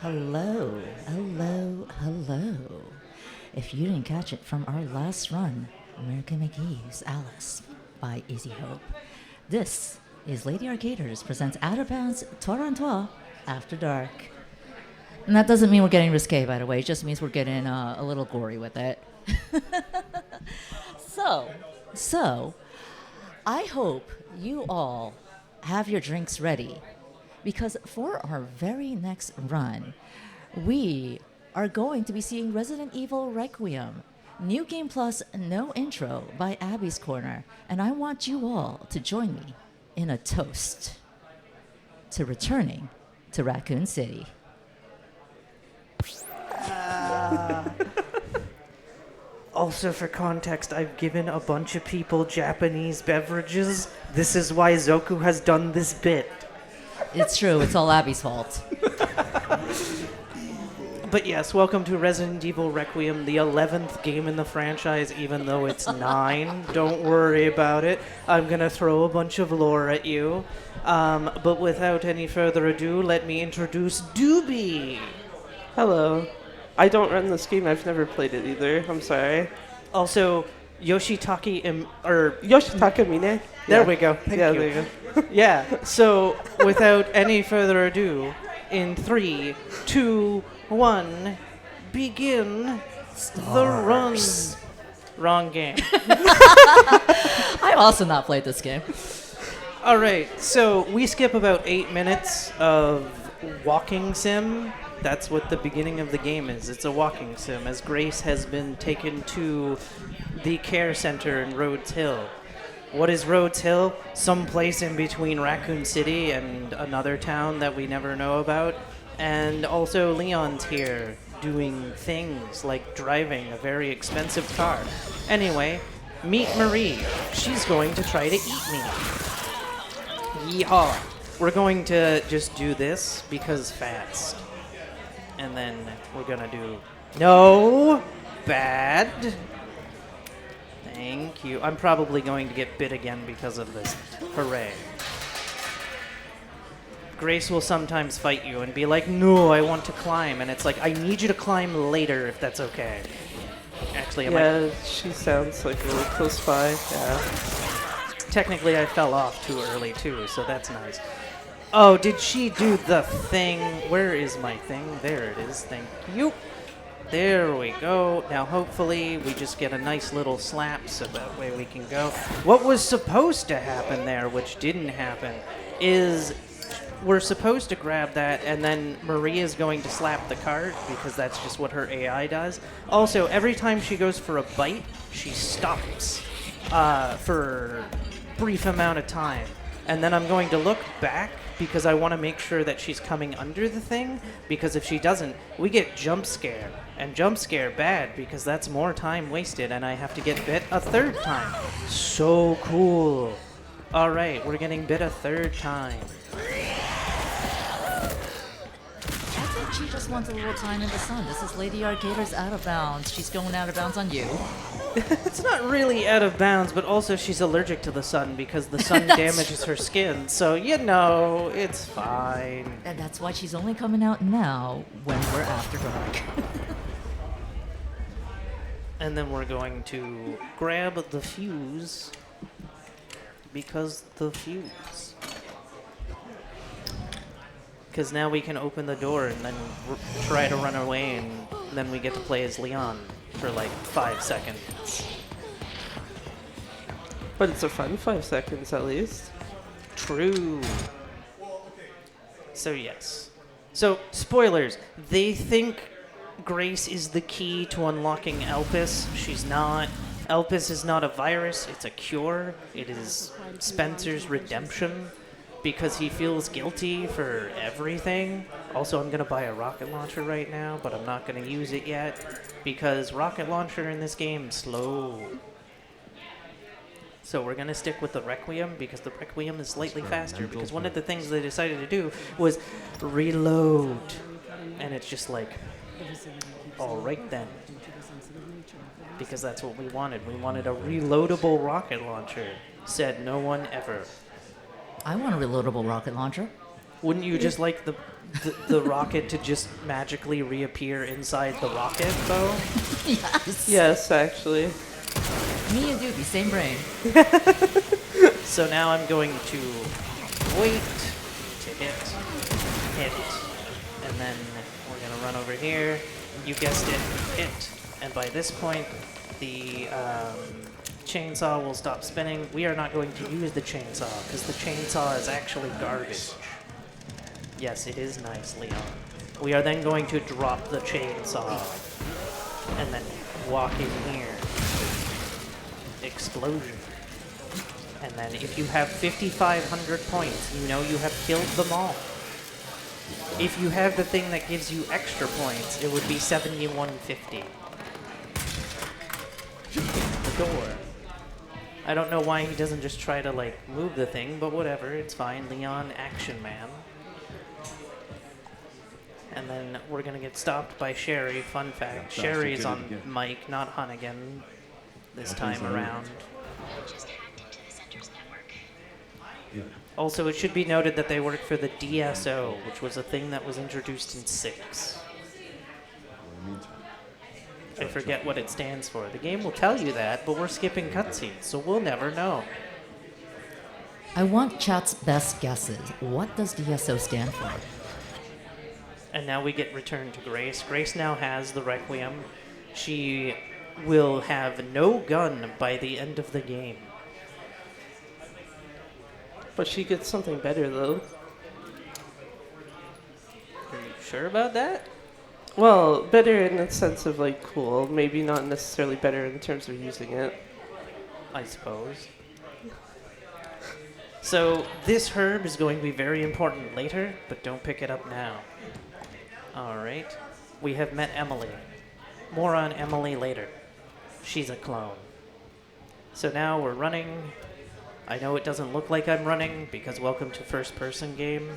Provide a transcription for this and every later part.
Hello, hello, hello. If you didn't catch it from our last run, American McGee's Alice by Easy Hope, this is Lady Arcaders presents Bounds Torontrois After Dark. And that doesn't mean we're getting risque, by the way. It just means we're getting a little gory with it. So, I hope you all have your drinks ready because for our very next run, we are going to be seeing Resident Evil Requiem, New Game Plus No Intro by Abbiescorner, and I want you all to join me in a toast to returning to Raccoon City. Also, for context, I've given a bunch of people Japanese beverages. This is why Zoku has done this bit. It's true, it's all Abby's fault. But yes, welcome to Resident Evil Requiem, the 11th game in the franchise, even though it's 9. Don't worry about it. I'm going to throw a bunch of lore at you. But without any further ado, let me introduce Doobie. Hello. I don't run this game. I've never played it either. I'm sorry. Also, Yoshitaka Mine. There we go. Thank you. There you go. Yeah, so without any further ado, in 3, 2, 1, begin the run. Wrong game. I've also not played this game. All right, so we skip about 8 minutes of walking sim. That's what the beginning of the game is. It's a walking sim, as Grace has been taken to the care center in Rhodes Hill. What is Rhodes Hill? Some place in between Raccoon City and another town that we never know about. And also Leon's here doing things like driving a very expensive car. Anyway, meet Marie. She's going to try to eat me. Yeehaw. We're going to just do this because fast. And then we're gonna do no bad. Thank you. I'm probably going to get bit again because of this. Hooray. Grace will sometimes fight you and be like, no, I want to climb. And it's like, I need you to climb later if that's okay. Actually, She sounds like really close by. Yeah. Technically, I fell off too early, too, so that's nice. Oh, did she do the thing? Where is my thing? There it is. Thank you. There we go. Now, hopefully, we just get a nice little slap so that way we can go. What was supposed to happen there, which didn't happen, is we're supposed to grab that, and then Maria's going to slap the cart, because that's just what her AI does. Also, every time she goes for a bite, she stops for a brief amount of time. And then I'm going to look back because I want to make sure that she's coming under the thing, because if she doesn't, we get jump scare. And jump scare bad because that's more time wasted and I have to get bit a third time. So cool. All right, we're getting bit a third time. I think she just wants a little time in the sun. This is Lady Arcader's Out of Bounds. She's going out of bounds on you. It's not really out of bounds, but also she's allergic to the sun because the sun damages her skin. So, it's fine. And that's why she's only coming out now when we're after dark. And then we're going to grab the fuse because the fuse. Because now we can open the door and then try to run away, and then we get to play as Leon for like 5 seconds. But it's a fun 5 seconds at least. True. So yes. So, spoilers. They think Grace is the key to unlocking Elpis. She's not. Elpis is not a virus, it's a cure. It is Spencer's redemption because he feels guilty for everything. Also, I'm going to buy a rocket launcher right now, but I'm not going to use it yet because rocket launcher in this game is slow. So we're going to stick with the Requiem because the Requiem is slightly faster, because one of the things they decided to do was reload. And it's just like, all right then. Because that's what we wanted. We wanted a reloadable rocket launcher. Said no one ever. I want a reloadable rocket launcher. Wouldn't you just like the rocket to just magically reappear inside the rocket, though? Yes. Yes, actually. Me and Doobie, same brain. So now I'm going to wait to hit, and then we're going to run over here. You guessed it, hit. And by this point, the chainsaw will stop spinning. We are not going to use the chainsaw, because the chainsaw is actually garbage. Yes, it is nice, Leon. We are then going to drop the chainsaw, and then walk in here. Explosion. And then if you have 5,500 points, you know you have killed them all. If you have the thing that gives you extra points, it would be 7,150. The door. I don't know why he doesn't just try to, like, move the thing, but whatever, it's fine. Leon, Action Man. And then we're gonna get stopped by Sherry. Fun fact, Sherry's on mic, not Hunnigan this time around. Also, it should be noted that they work for the DSO, which was a thing that was introduced in 6. I forget what it stands for. The game will tell you that, but we're skipping cutscenes, so we'll never know. I want chat's best guesses. What does DSO stand for? And now we get returned to Grace. Grace now has the Requiem. She will have no gun by the end of the game. But she gets something better, though. Are you sure about that? Well, better in the sense of, like, cool. Maybe not necessarily better in terms of using it. I suppose. So this herb is going to be very important later, but don't pick it up now. Alright. We have met Emily. More on Emily later. She's a clone. So now we're running. I know it doesn't look like I'm running because welcome to first person game.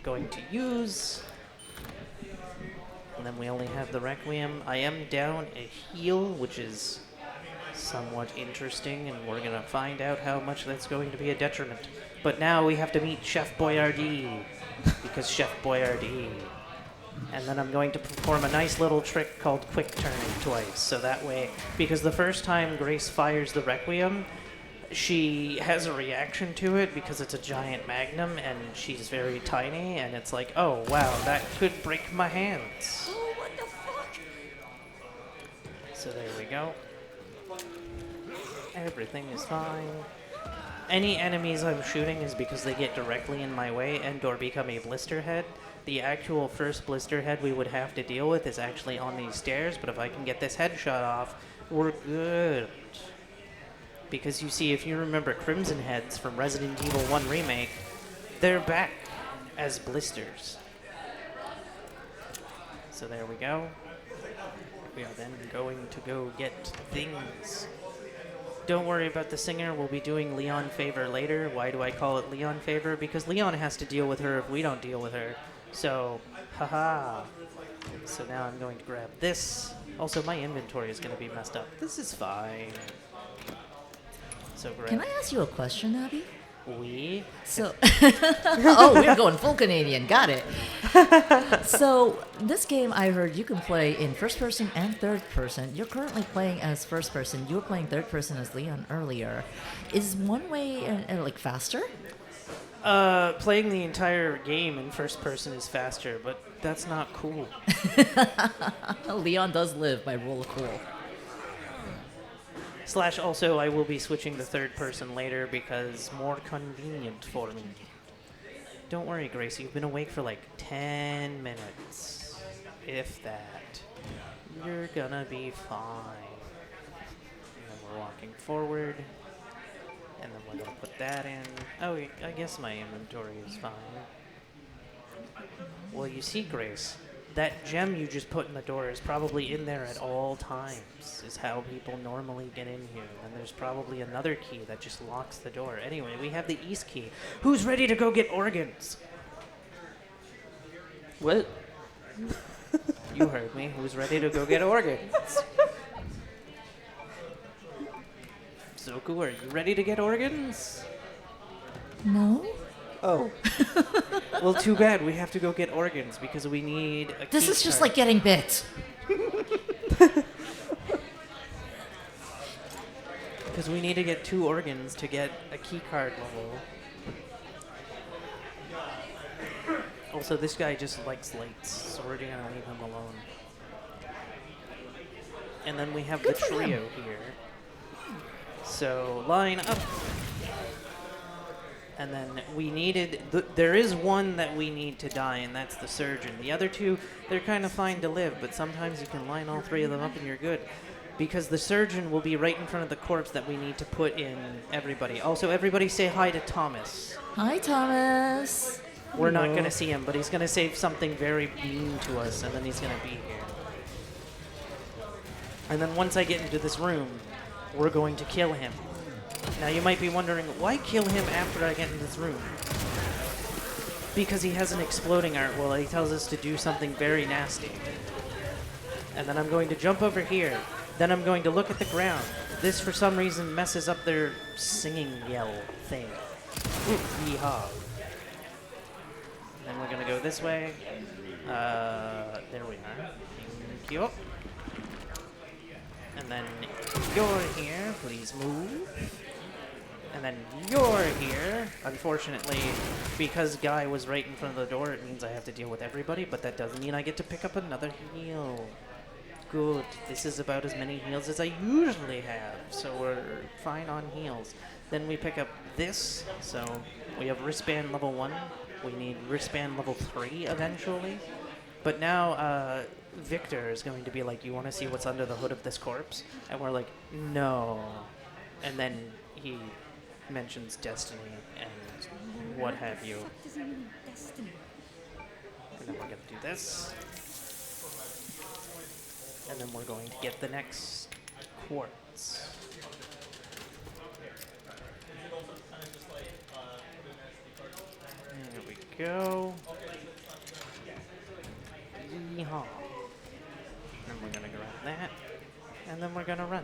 Going to use. And then we only have the Requiem. I am down a heal, which is somewhat interesting, and we're going to find out how much that's going to be a detriment. But now we have to meet Chef Boyardee, because Chef Boyardee. And then I'm going to perform a nice little trick called quick turning twice, so that way, because the first time Grace fires the Requiem, she has a reaction to it because it's a giant magnum and she's very tiny, and it's like, oh wow, that could break my hands. Oh, what the fuck? So there we go. Everything is fine. Any enemies I'm shooting is because they get directly in my way and or become a blister head. The actual first blister head we would have to deal with is actually on these stairs, but if I can get this headshot off, we're good. Because you see, if you remember Crimson Heads from Resident Evil 1 Remake, they're back as blisters. So there we go. We are then going to go get things. Don't worry about the singer. We'll be doing Leon Favor later. Why do I call it Leon Favor? Because Leon has to deal with her if we don't deal with her. So, haha. So now I'm going to grab this. Also, my inventory is going to be messed up. This is fine. So grab. Can I ask you a question, Abby? We? So, oh, we're going full Canadian. Got it. So, this game I heard you can play in first person and third person. You're currently playing as first person. You were playing third person as Leon earlier. Is one way like faster? Playing the entire game in first person is faster, but that's not cool. Leon does live by rule of cool. Slash also, I will be switching to third person later because more convenient for me. Don't worry, Grace, you've been awake for like 10 minutes. If that. You're gonna be fine. And then we're walking forward. And then we're gonna put that in. Oh, I guess my inventory is fine. Well, you see, Grace, that gem you just put in the door is probably in there at all times, is how people normally get in here. And there's probably another key that just locks the door. Anyway, we have the east key. Who's ready to go get organs? What? You heard me. Who's ready to go get organs? Zoku, are you ready to get organs? No? Oh. Well, too bad. We have to go get organs because we need a This key is just card. like getting bit. Because we need to get 2 organs to get a key card level. Also, this guy just likes lights, so we're gonna leave him alone. And then we have Good the for him. trio here. So line up. And then we needed, there is one that we need to die, and that's the surgeon. The other 2, they're kind of fine to live, but sometimes you can line all 3 of them up and you're good. Because the surgeon will be right in front of the corpse that we need to put in everybody. Also, everybody say hi to Thomas. Hi, Thomas. We're not going to see him, but he's going to say something very mean to us, and then he's going to be here. And then once I get into this room, we're going to kill him. Now, you might be wondering, why kill him after I get in this room? Because he has an exploding art while he tells us to do something very nasty. And then I'm going to jump over here. Then I'm going to look at the ground. This, for some reason, messes up their singing yell thing. Yeehaw. Then we're going to go this way. There we are. Thank you. And then you're here. Please move. And then you're here. Unfortunately, because Guy was right in front of the door, it means I have to deal with everybody, but that doesn't mean I get to pick up another heal. Good. This is about as many heals as I usually have, so we're fine on heals. Then we pick up this, so we have wristband level 1. We need wristband level 3 eventually. But now Victor is going to be like, you want to see what's under the hood of this corpse? And we're like, no. And then he mentions destiny and what have you. And then we're going to do this. And then we're going to get the next quartz. There we go. Yeehaw. And we're going to grab that. And then we're going to run.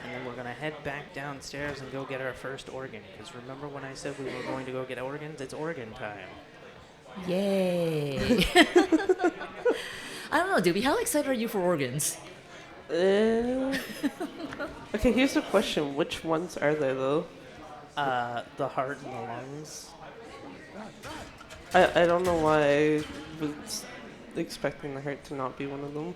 And then we're going to head back downstairs and go get our first organ. Because remember when I said we were going to go get organs? It's organ time. Yay. I don't know, Doobie. How excited are you for organs? Okay, here's the question. Which ones are there, though? The heart and the lungs. I don't know why I was expecting the heart to not be one of them.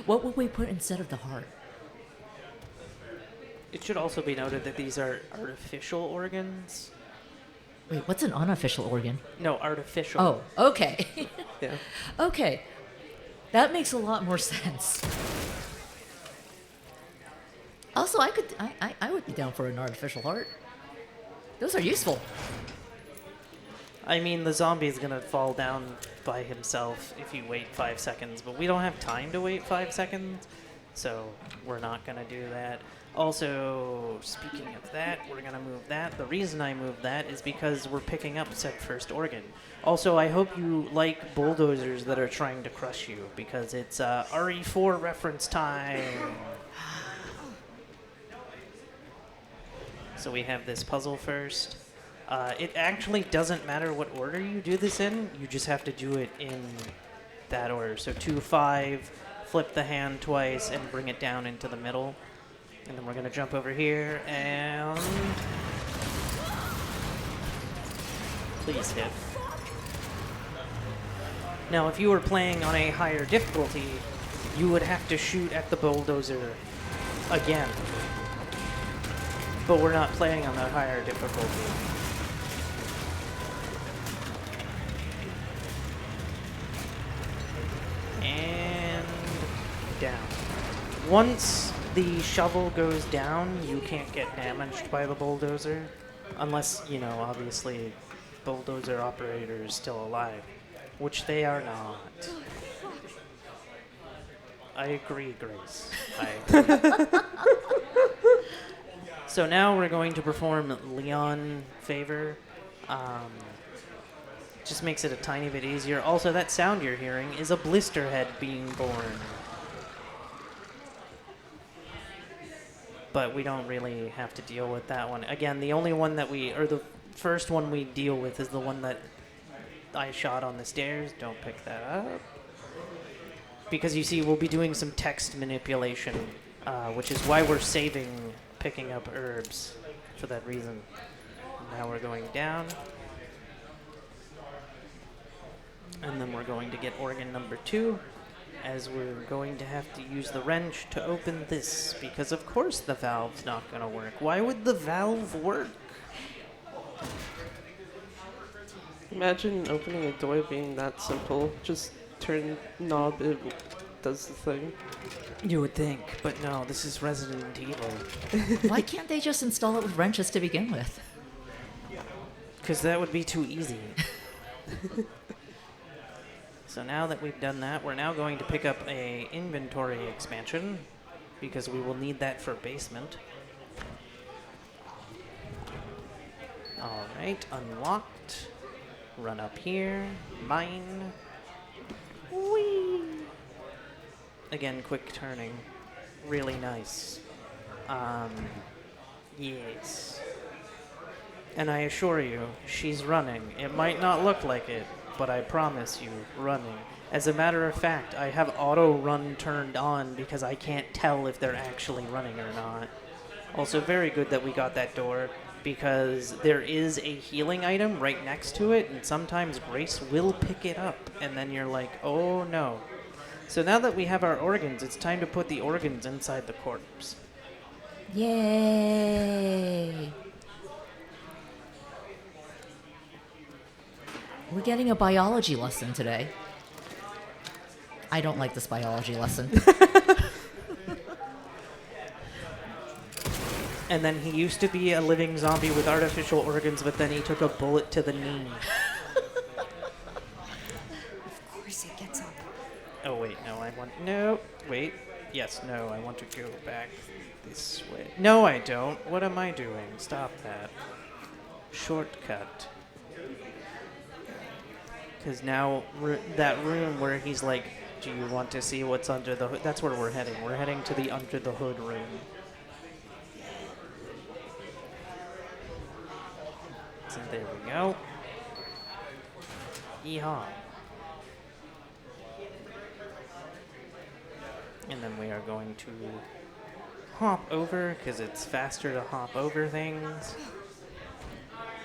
What would we put instead of the heart? It should also be noted that these are artificial organs. Wait, what's an unofficial organ? No, artificial. Oh, okay. Yeah. Okay. That makes a lot more sense. Also, I would be down for an artificial heart. Those are useful. I mean, the zombie's gonna fall down by himself if you wait 5 seconds, but we don't have time to wait 5 seconds, so we're not gonna do that. Also, speaking of that, we're gonna move that. The reason I moved that is because we're picking up said first organ. Also, I hope you like bulldozers that are trying to crush you, because it's RE4 reference time. So we have this puzzle first. It actually doesn't matter what order you do this in, you just have to do it in that order. So 2, 5, flip the hand twice, and bring it down into the middle. And then we're going to jump over here, and please hit. Now, if you were playing on a higher difficulty, you would have to shoot at the bulldozer again. But we're not playing on that higher difficulty. And down. Once the shovel goes down, you can't get damaged by the bulldozer. Unless, you know, obviously, bulldozer operator is still alive. Which they are not. I agree, Grace. I agree. So now we're going to perform Leon Favor. Just makes it a tiny bit easier. Also, that sound you're hearing is a blister head being born. but we don't really have to deal with that one. Again, the only one that the first one we deal with is the one that I shot on the stairs. Don't pick that up. Because you see, we'll be doing some text manipulation, which is why we're saving picking up herbs for that reason. Now we're going down. And then we're going to get organ number 2, as we're going to have to use the wrench to open this, because of course the valve's not going to work. Why would the valve work? Imagine opening a door being that simple. Just turn knob, it does the thing. You would think, but no, this is Resident Evil. Why can't they just install it with wrenches to begin with? Because that would be too easy. So now that we've done that, we're now going to pick up a inventory expansion, because we will need that for basement. All right, unlocked. Run up here. Mine. Whee! Again, quick turning. Really nice. Yes. And I assure you, she's running. It might not look like it, but I promise you, running. As a matter of fact, I have auto run turned on because I can't tell if they're actually running or not. Also, very good that we got that door, because there is a healing item right next to it, and sometimes Grace will pick it up, and then you're like, oh no. So now that we have our organs, it's time to put the organs inside the corpse. Yay! We're getting a biology lesson today. I don't like this biology lesson. And then he used to be a living zombie with artificial organs, but then he took a bullet to the knee. Of course it gets up. Oh, wait, no, wait. Yes, no, I want to go back this way. No, I don't. What am I doing? Stop that. Shortcut. Because now that room where he's like, do you want to see what's under the hood? That's where we're heading. We're heading to the under the hood room. So there we go. Yeehaw. And then we are going to hop over, because it's faster to hop over things.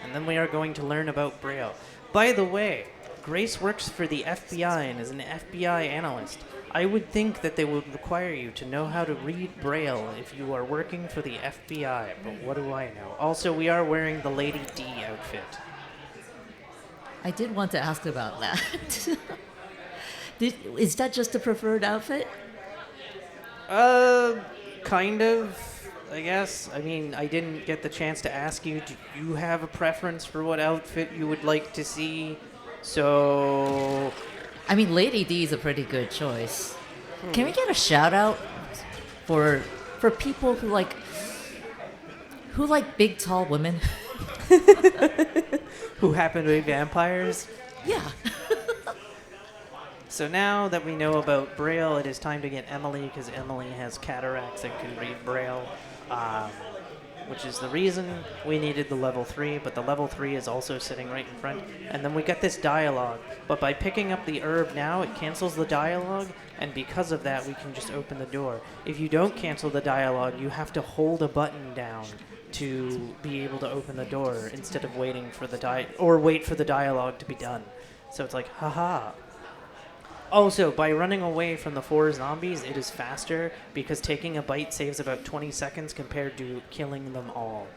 And then we are going to learn about Braille. By the way, Grace works for the FBI and is an FBI analyst. I would think that they would require you to know how to read Braille if you are working for the FBI, but what do I know? Also, we are wearing the Lady D outfit. I did want to ask about that. Is that just a preferred outfit? Kind of, I guess. I mean, I didn't get the chance to ask you, do you have a preference for what outfit you would like to see? So... I mean, Lady D is a pretty good choice. Can we get a shout out for people who like big tall women? Who happen to be vampires? Yeah. So now that we know about Braille, it is time to get Emily, because Emily has cataracts and can read Braille, which is the reason we needed the level 3, but the level 3 is also sitting right in front. And then we get this dialogue, but by picking up the herb now, it cancels the dialogue, and because of that, we can just open the door. If you don't cancel the dialogue, you have to hold a button down to be able to open the door instead of waiting for wait for the dialogue to be done. So it's like, haha. Also, by running away from the 4 zombies, it is faster, because taking a bite saves about 20 seconds compared to killing them all.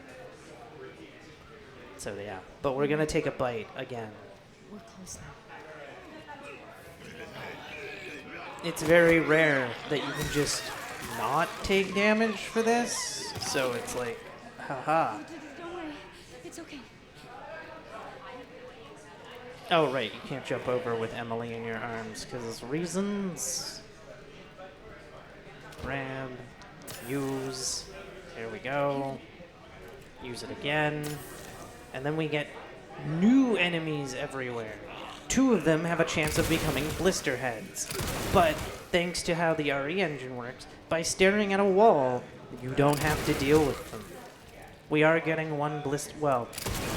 So yeah, but we're gonna take a bite again. We're close now. It's very rare that you can just not take damage for this, so it's like, haha. Don't worry. It's okay. Oh, right, you can't jump over with Emily in your arms, because reasons. Grab, use, there we go. Use it again. And then we get new enemies everywhere. 2 of them have a chance of becoming blister heads. But thanks to how the RE engine works, by staring at a wall, You don't have to deal with them. We are getting one blister. Well,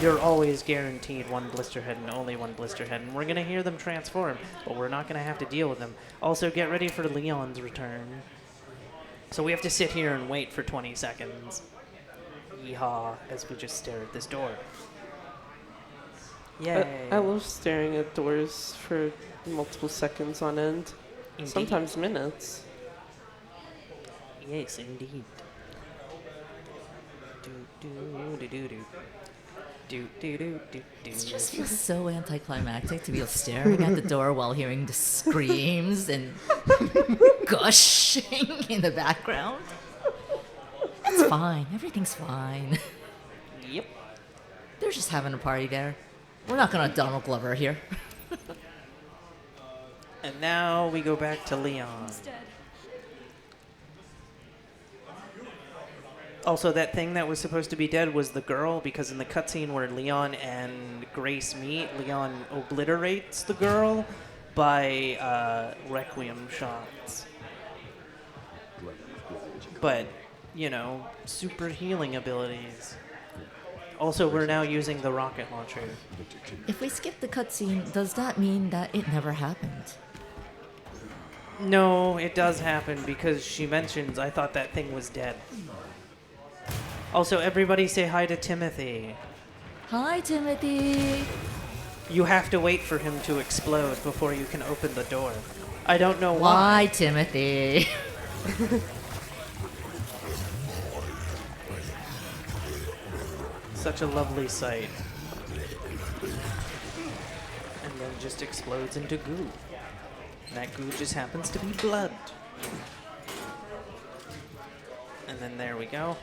you're always guaranteed one blister head and only one blister head, and we're gonna hear them transform, but we're not gonna have to deal with them. Also, get ready for Leon's return. So we have to sit here and wait for 20 seconds. Yeehaw, as we just stare at this door. Yay. I love staring at doors for multiple seconds on end. Indeed. Sometimes minutes. Yes, indeed. Do do do do do. Do do do do do. It just feels so anticlimactic to be staring at the door while hearing the screams and gushing in the background. It's fine. Everything's fine. Yep. They're just having a party there. We're not gonna Donald Glover here. And now we go back to Leon. He's dead. Also, that thing that was supposed to be dead was the girl, because in the cutscene where Leon and Grace meet, Leon obliterates the girl by Requiem shots. But, you know, super healing abilities. Also, we're now using the rocket launcher. If we skip the cutscene, does that mean that it never happened? No, it does happen because she mentions, I thought that thing was dead. Also, everybody say hi to Timothy. Hi, Timothy. You have to wait for him to explode before you can open the door. I don't know Why, Timothy? Such a lovely sight. And then just explodes into goo. And that goo just happens to be blood. And then there we go.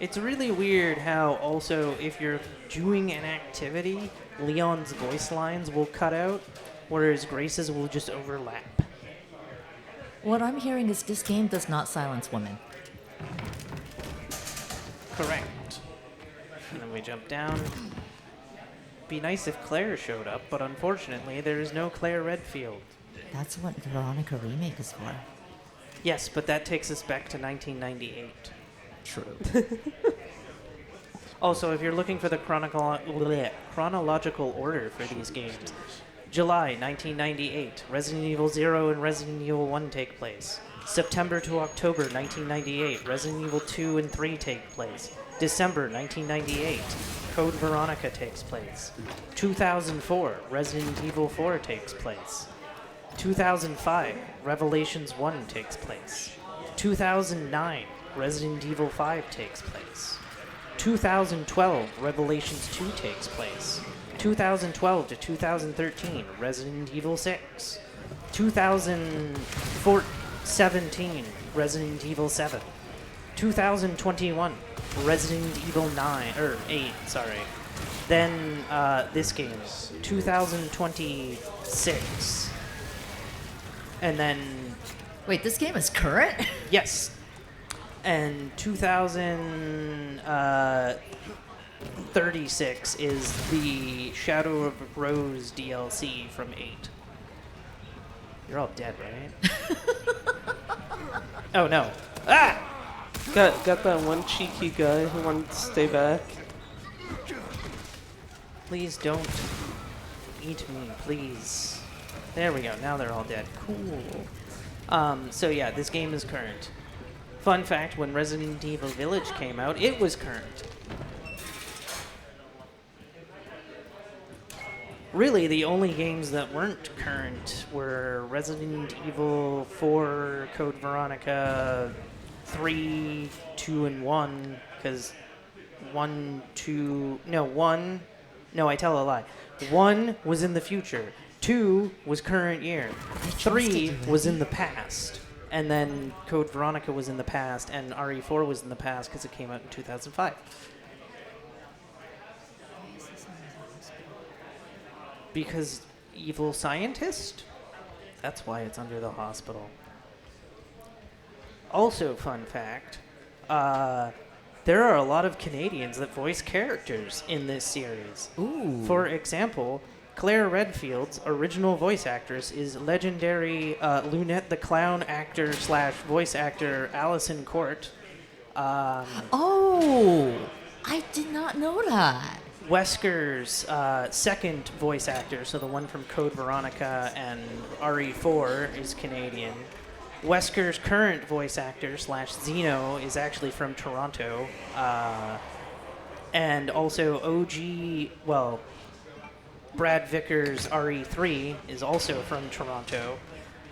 It's really weird how also if you're doing an activity, Leon's voice lines will cut out, whereas Grace's will just overlap. What I'm hearing is this game does not silence women. Correct. And then we jump down. Be nice if Claire showed up, but unfortunately there is no Claire Redfield. That's what the Veronica remake is for. Yes, but that takes us back to 1998. True. Also, if you're looking for the chronological order for these games, July 1998, Resident Evil 0 and Resident Evil 1 take place. September to October 1998, Resident Evil 2 and 3 take place. December 1998, Code Veronica takes place. 2004, Resident Evil 4 takes place. 2005, Revelations 1 takes place. 2009, Resident Evil 5 takes place. 2012, Revelations 2 takes place. 2012 to 2013, Resident Evil 6. 2017, Resident Evil 7. 2021, Resident Evil 8, sorry. Then this game, 2026. And then, Wait, this game is current? yes. And 2036 is the Shadow of a Rose DLC from 8. You're all dead, right? Oh no. Ah! Got that one cheeky guy who wanted to stay back. Please don't eat me, please. There we go. Now they're all dead. Cool. So yeah, this game is current. Fun fact, when Resident Evil Village came out, it was current. Really, the only games that weren't current were Resident Evil 4, Code Veronica, 3, 2, and 1, because 1, 2... No, I tell a lie. 1 was in the future. 2 was current year. 3 was in the past. And then Code Veronica was in the past, and RE4 was in the past because it came out in 2005. Because evil scientist? That's why it's under the hospital. Also, fun fact, there are a lot of Canadians that voice characters in this series. Ooh. For example, Claire Redfield's original voice actress is legendary Lunette the Clown actor slash voice actor Allison Court. Oh, I did not know that. Wesker's second voice actor, so the one from Code Veronica and RE4, is Canadian. Wesker's current voice actor slash Xeno is actually from Toronto. And also Brad Vickers' RE3 is also from Toronto.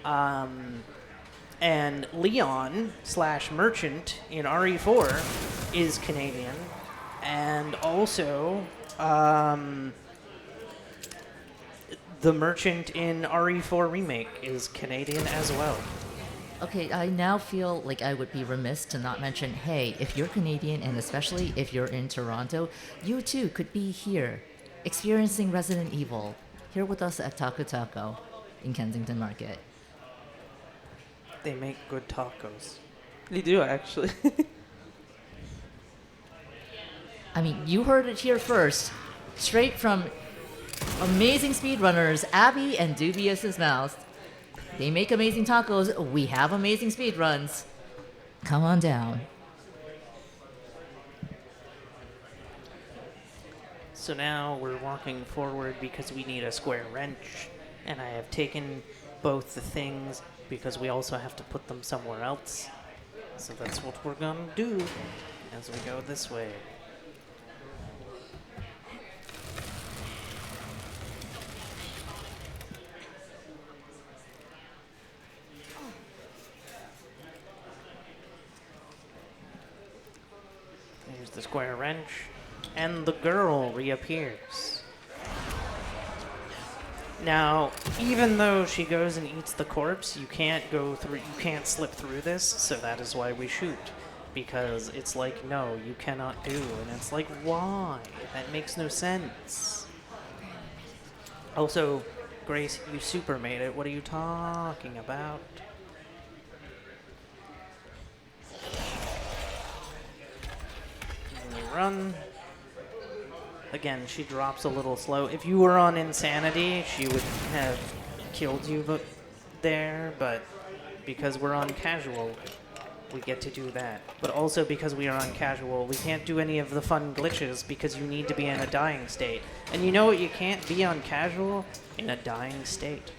And Leon slash Merchant in RE4 is Canadian. And also, the Merchant in RE4 Remake is Canadian as well. Okay, I now feel like I would be remiss to not mention, hey, if you're Canadian and especially if you're in Toronto, you too could be here, experiencing Resident Evil, here with us at Taco Taco in Kensington Market. They make good tacos. You do, actually. I mean, you heard it here first, straight from amazing speedrunners Abby and Dubious's mouth. They make amazing tacos. We have amazing speedruns. Come on down. So now we're walking forward because we need a square wrench. And I have taken both the things because we also have to put them somewhere else. So that's what we're gonna do as we go this way. Here's the square wrench, and the girl reappears. Now, even though she goes and eats the corpse, you can't slip through this, so that is why we shoot. Because it's like, no, you cannot do, and it's like, why? That makes no sense. Also, Grace, you super made it. What are you talking about? Run. Again, she drops a little slow. If you were on Insanity, she would have killed you there, but because we're on casual, we get to do that. But also because we are on casual, we can't do any of the fun glitches because you need to be in a dying state. And you know what? You can't be on casual in a dying state.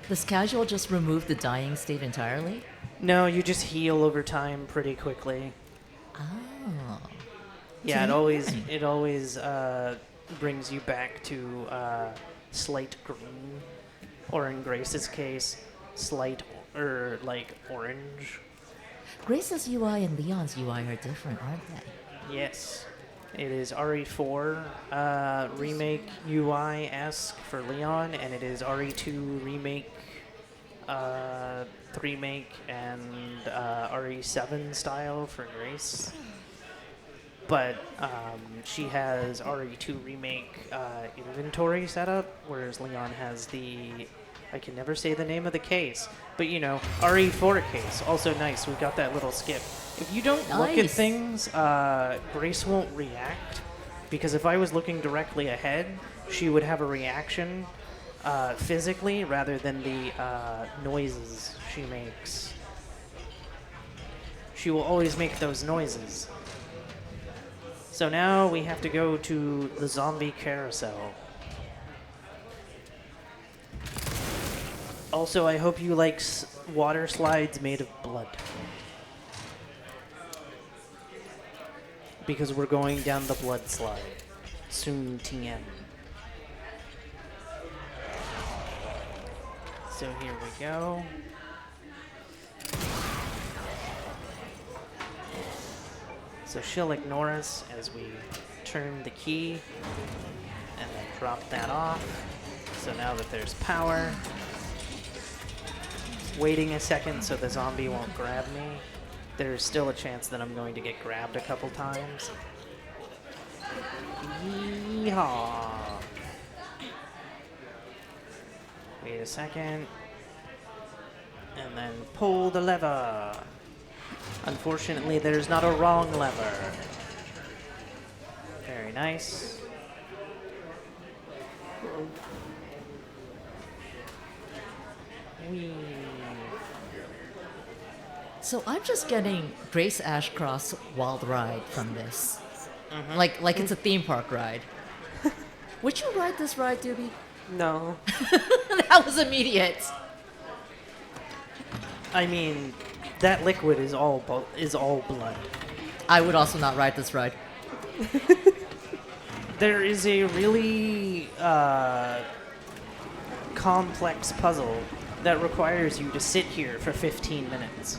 Does casual just remove the dying state entirely? No, you just heal over time pretty quickly. Oh. Yeah, it always brings you back to slight green, or in Grace's case, slight or like orange. Grace's UI and Leon's UI are different, aren't they? Yes, it is RE4 remake UI-esque for Leon, and it is RE2 remake. Remake and RE7 style for Grace, but she has RE2 remake inventory set up, whereas Leon has I can never say the name of the case, but you know, RE4 case. Also nice, we got that little skip. If you don't look at things, Grace won't react, because if I was looking directly ahead, she would have a reaction physically rather than the noises she makes. She will always make those noises. So now we have to go to the zombie carousel. Also, I hope you like water slides made of blood. Because we're going down the blood slide. Soon TM. So here we go. So she'll ignore us as we turn the key and then drop that off. So now that there's power, waiting a second so the zombie won't grab me. There's still a chance that I'm going to get grabbed a couple times. Yeehaw! Wait a second. And then pull the lever. Unfortunately, there's not a wrong lever. Very Very nice. Whee. So I'm just getting Grace Ashcroft's Wild Ride from this. Like it's a theme park ride. Would you ride this ride, Doobie? No. That was immediate. I mean, that liquid is all blood. I would also not ride this ride. There is a really complex puzzle that requires you to sit here for 15 minutes.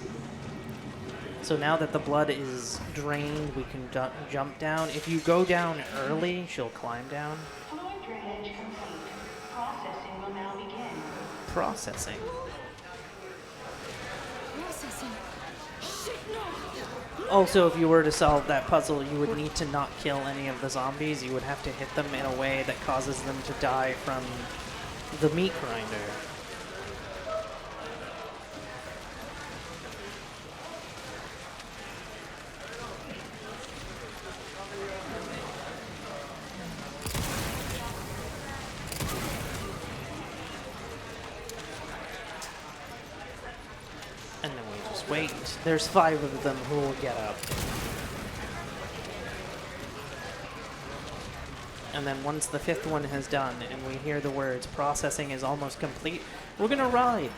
So now that the blood is drained, we can jump down. If you go down early, she'll climb down. Processing will now begin. Processing. Processing. Shit, no! Also, if you were to solve that puzzle, you would need to not kill any of the zombies. You would have to hit them in a way that causes them to die from the meat grinder. And then we just wait. There's 5 of them who will get up. And then once the 5th one has done and we hear the words processing is almost complete, we're gonna ride.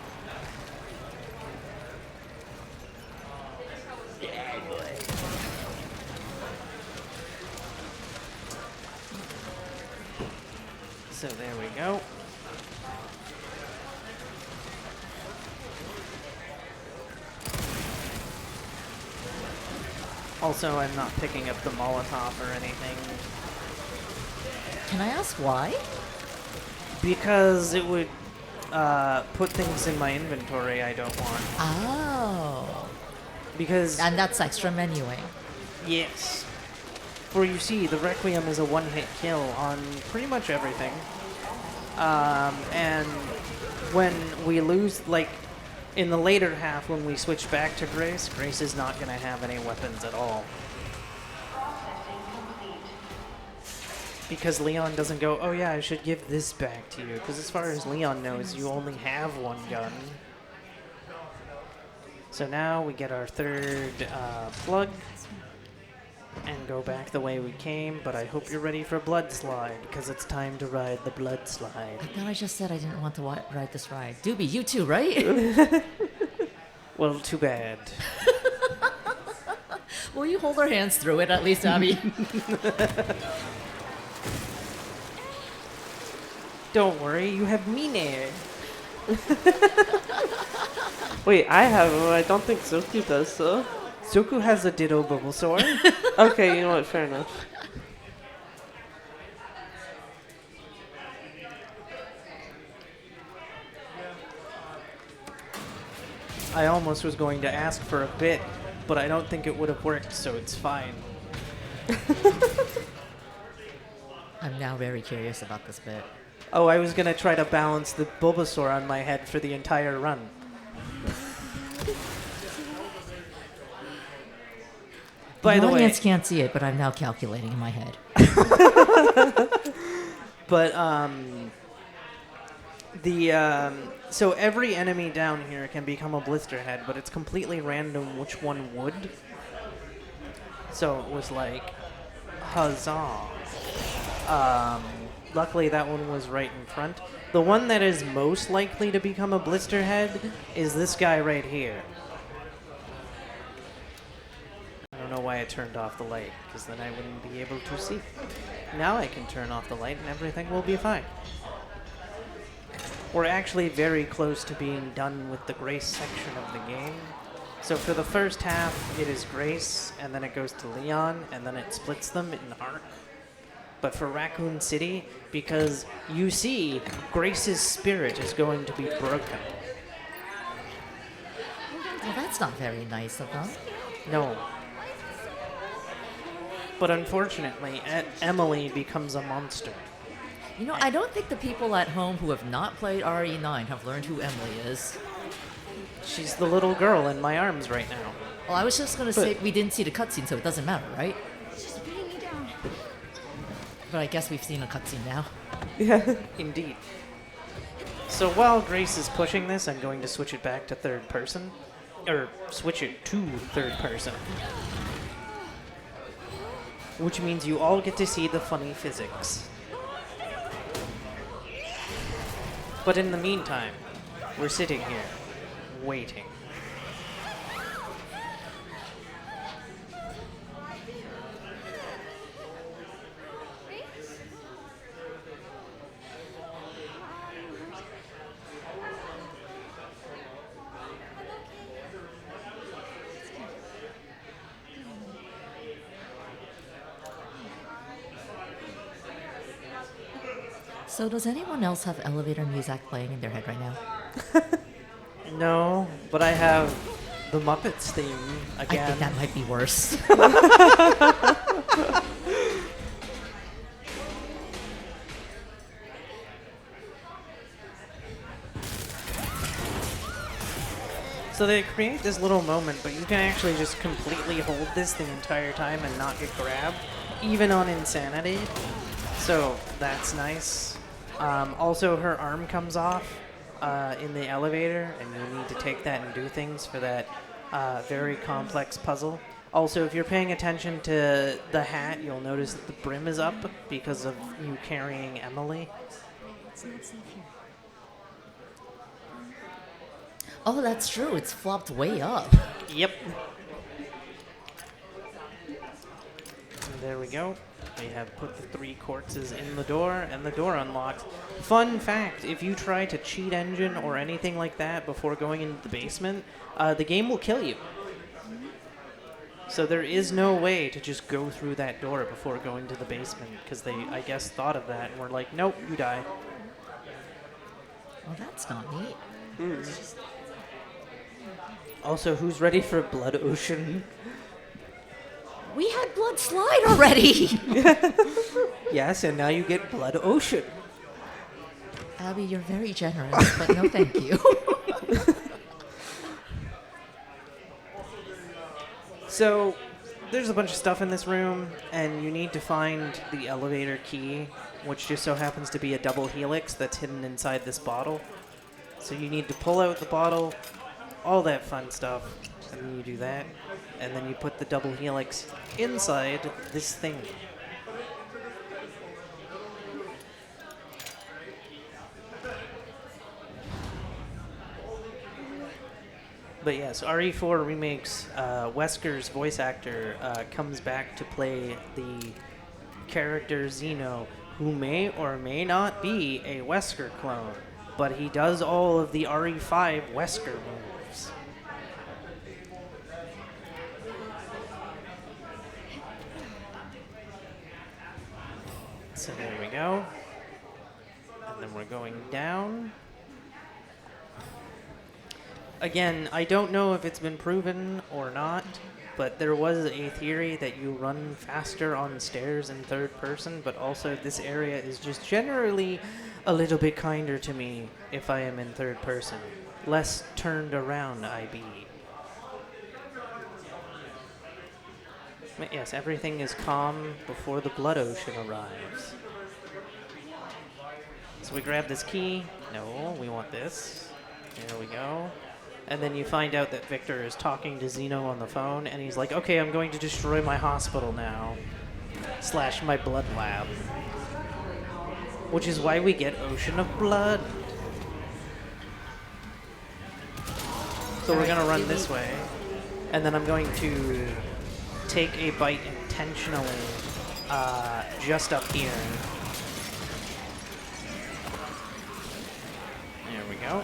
So there we go. Also, I'm not picking up the Molotov or anything Can I ask why? because it would put things in my inventory I don't want. Oh. Because, And that's extra menuing. yes. For you see, the Requiem is a one-hit kill on pretty much everything. And when we lose, like, in the later half when we switch back to Grace, Grace is not going to have any weapons at all. Processing complete. Because Leon doesn't go, oh yeah, I should give this back to you. Because as far as Leon knows, you only have one gun. So now we get our 3rd plug and go back the way we came. But I hope you're ready for Blood Slide, because it's time to ride the Blood Slide. I thought I just said I didn't want to ride this ride. Doobie, you too, right? Well, too bad. Will you hold our hands through it at least, Abby? Don't worry, you have Mine. Wait, I have him. I don't think Zoku does, so. Zoku has a Ditto Bulbasaur. Okay, you know what? Fair enough. I almost was going to ask for a bit, but I don't think it would have worked, so it's fine. I'm now very curious about this bit. Oh, I was going to try to balance the Bulbasaur on my head for the entire run. By the way, audience can't see it, but I'm now calculating in my head. but so every enemy down here can become a blister head, but it's completely random which one would. So it was like, huzzah. Luckily that one was right in front. The one that is most likely to become a blister head is this guy right here. I don't know why I turned off the light, because then I wouldn't be able to see. Now I can turn off the light and everything will be fine. We're actually very close to being done with the Grace section of the game. So for the first half, it is Grace, and then it goes to Leon, and then it splits them in arc. But for Raccoon City, because you see, Grace's spirit is going to be broken. Well, that's not very nice of them. No. But unfortunately, Emily becomes a monster. You know, I don't think the people at home who have not played RE9 have learned who Emily is. She's the little girl in my arms right now. Well, I was just going to say we didn't see the cutscene, so it doesn't matter, right? It's just beating me down. But I guess we've seen a cutscene now. Yeah. Indeed. So while Grace is pushing this, I'm going to switch it back to third person. Or switch it to third person. Which means you all get to see the funny physics. But in the meantime, we're sitting here, waiting. So does anyone else have elevator music playing in their head right now? No, but I have the Muppets theme again. I think that might be worse. So they create this little moment, but you can actually just completely hold this the entire time and not get grabbed, even on Insanity. So that's nice. Also, her arm comes off in the elevator, and you need to take that and do things for that very complex puzzle. Also, if you're paying attention to the hat, you'll notice that the brim is up because of you carrying Emily. It's not safe here. Oh, that's true. It's flopped way up. Yep. And there we go. We have put the 3 corpses in the door, and the door unlocks. Fun fact, if you try to cheat engine or anything like that before going into the basement, the game will kill you. So there is no way to just go through that door before going to the basement, because they, I guess, thought of that and were like, nope, you die. Oh, that's not neat. Also, who's ready for Blood Ocean? We had Blood Slide already. Yes, and now you get Blood Ocean. Abby, you're very generous, but no thank you. So, there's a bunch of stuff in this room, and you need to find the elevator key, which just so happens to be a double helix that's hidden inside this bottle. So you need to pull out the bottle, all that fun stuff, and then you do that, and then you put the double helix inside this thing. But yes, RE4 Remake's Wesker's voice actor comes back to play the character Zeno, who may or may not be a Wesker clone, but he does all of the RE5 Wesker moves. So there we go. And then we're going down. Again, I don't know if it's been proven or not, but there was a theory that you run faster on stairs in third person, but also this area is just generally a little bit kinder to me if I am in third person. Less turned around I be. But yes, everything is calm before the Blood Ocean arrives. So we grab this key. No, we want this. There we go. And then you find out that Victor is talking to Zeno on the phone, and he's like, okay, I'm going to destroy my hospital now. / my blood lab. Which is why we get Ocean of Blood. So we're going to run this way. And then I'm going to take a bite intentionally just up here. There we go.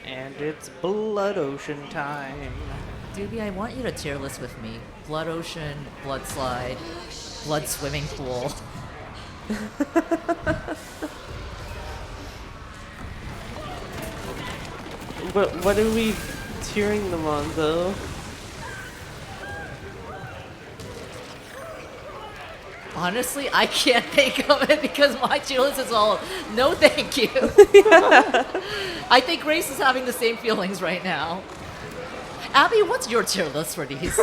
And it's Blood Ocean time. Doobie, I want you to tier list with me. Blood Ocean, Blood Slide, Blood Swimming Pool. But what are we tearing them on, though? Honestly, I can't think of it because my tier list is all no thank you. I think Grace is having the same feelings right now. Abby, what's your tier list for these?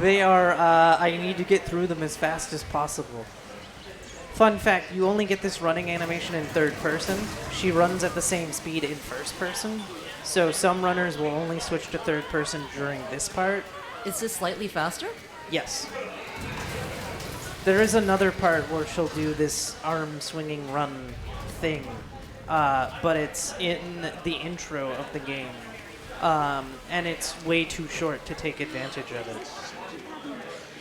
They are, I need to get through them as fast as possible. Fun fact, you only get this running animation in third person. She runs at the same speed in first person. So some runners will only switch to third person during this part. Is this slightly faster? Yes. There is another part where she'll do this arm swinging run thing, but it's in the intro of the game, and it's way too short to take advantage of it.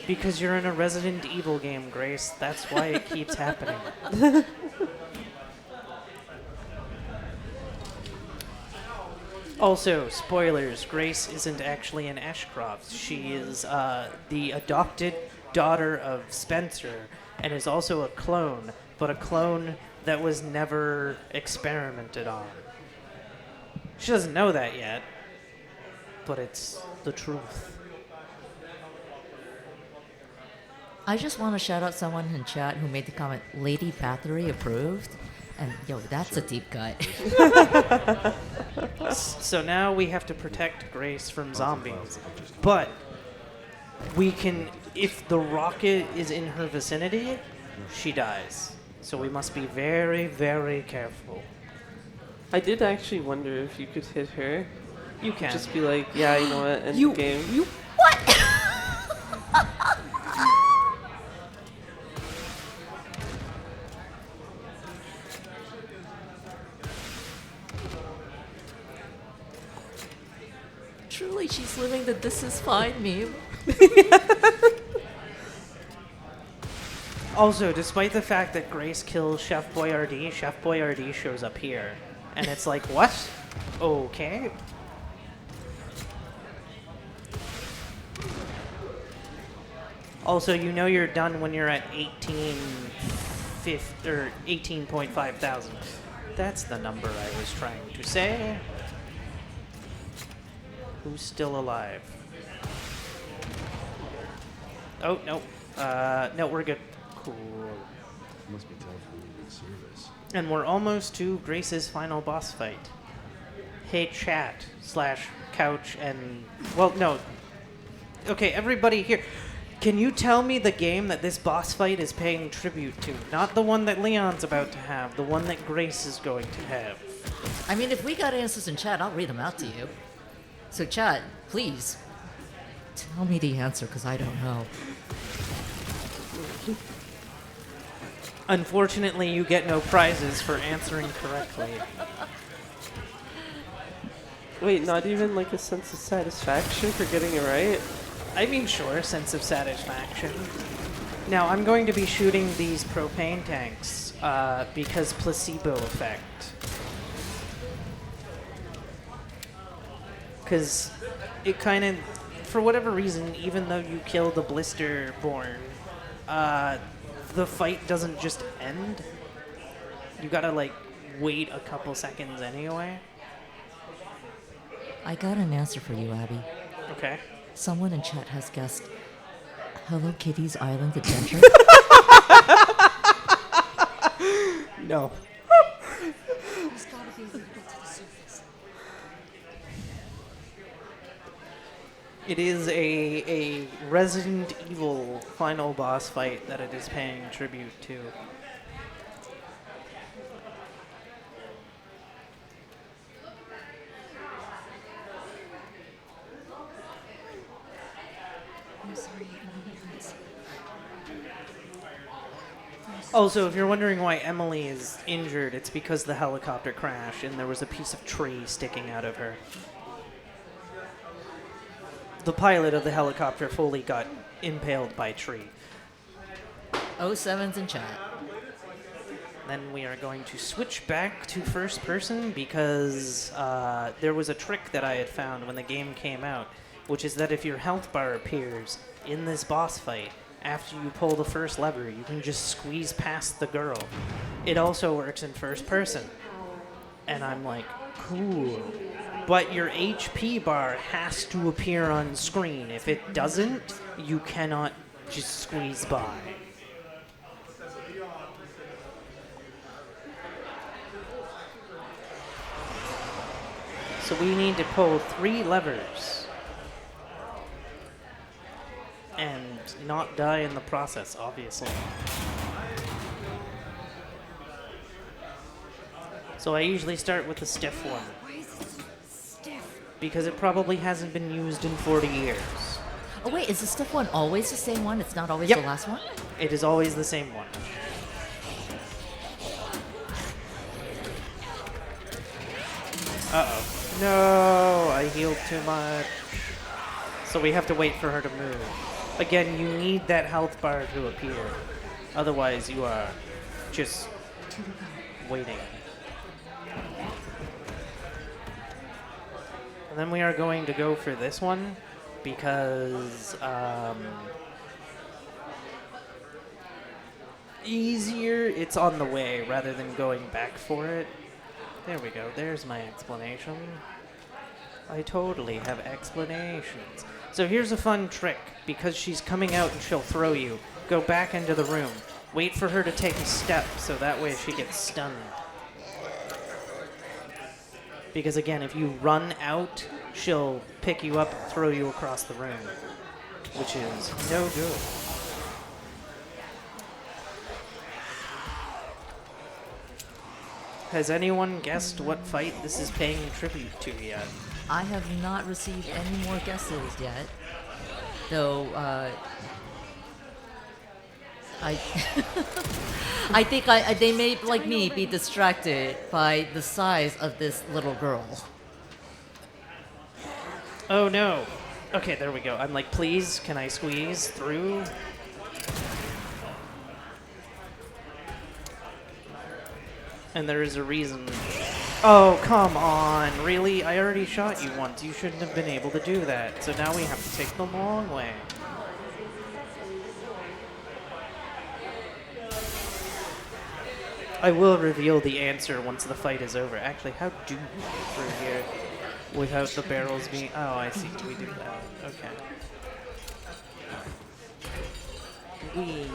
Because you're in a Resident Evil game, Grace. That's why it keeps happening. Also, spoilers, Grace isn't actually an Ashcroft. She is the adopted daughter of Spencer and is also a clone, but a clone that was never experimented on. She doesn't know that yet, but it's the truth. I just want to shout out someone in chat who made the comment, Lady Bathory approved. And yo, that's a deep cut. So now we have to protect Grace from zombies. But we can, if the rocket is in her vicinity, she dies. So we must be very, very careful. I did actually wonder if you could hit her. You can. Just be like, yeah, you know what, end the game. You what? Truly, she's living the "this is fine" meme. Also, despite the fact that Grace kills Chef Boyardee, Chef Boyardee shows up here. And it's like, what? Okay. Also, you know you're done when you're at 18.5 thousand. That's the number I was trying to say. Who's still alive? Oh, no. No, we're good. Cool. Must be tough leaving service. And we're almost to Grace's final boss fight. Hey, chat / couch and... Well, no. Okay, everybody here. Can you tell me the game that this boss fight is paying tribute to? Not the one that Leon's about to have, the one that Grace is going to have. I mean, if we got answers in chat, I'll read them out to you. So chat, please, tell me the answer, because I don't know. Unfortunately, you get no prizes for answering correctly. Wait, not even like a sense of satisfaction for getting it right? I mean, sure, sense of satisfaction. Now, I'm going to be shooting these propane tanks because placebo effect. Because it kind of, for whatever reason, even though you kill the Blisterborn, the fight doesn't just end. You gotta, like, wait a couple seconds anyway. I got an answer for you, Abby. Okay. Someone in chat has guessed Hello Kitty's Island Adventure. No. There's gotta be a way to get to the surface. It is a Resident Evil final boss fight that it is paying tribute to. I'm sorry, it hurts. Also, if you're wondering why Emily is injured, it's because the helicopter crashed and there was a piece of tree sticking out of her. The pilot of the helicopter fully got impaled by a tree. 07's in chat. Then we are going to switch back to first person because there was a trick that I had found when the game came out, which is that if your health bar appears in this boss fight, after you pull the first lever, you can just squeeze past the girl. It also works in first person. And I'm like, cool. But your HP bar has to appear on screen. If it doesn't, you cannot just squeeze by. So we need to pull 3 levers. not die in the process, obviously. So I usually start with the stiff one, Why is it so stiff? because it probably hasn't been used in 40 years. Oh wait, is the stiff one always the same one? It's not always Yep. the last one? It is always the same one. Uh-oh. No, I healed too much. So we have to wait for her to move. Again, you need that health bar to appear. Otherwise, you are just waiting. And then we are going to go for this one because easier, it's on the way rather than going back for it. There we go. There's my explanation. I totally have explanations. So here's a fun trick. Because she's coming out and she'll throw you, go back into the room. Wait for her to take a step so that way she gets stunned. Because again, if you run out, she'll pick you up and throw you across the room, which is no good. Has anyone guessed what fight this is paying tribute to yet? I have not received any more guesses yet. Though, I I think they may, like me, be distracted by the size of this little girl. Oh no. Okay, there we go. I'm like, please, can I squeeze through? And there is a reason. Oh, come on. Really? I already shot you once. You shouldn't have been able to do that. So now we have to take the long way. I will reveal the answer once the fight is over. Actually, how do we get through here without the barrels being... Oh, I see. We do that. Okay. We...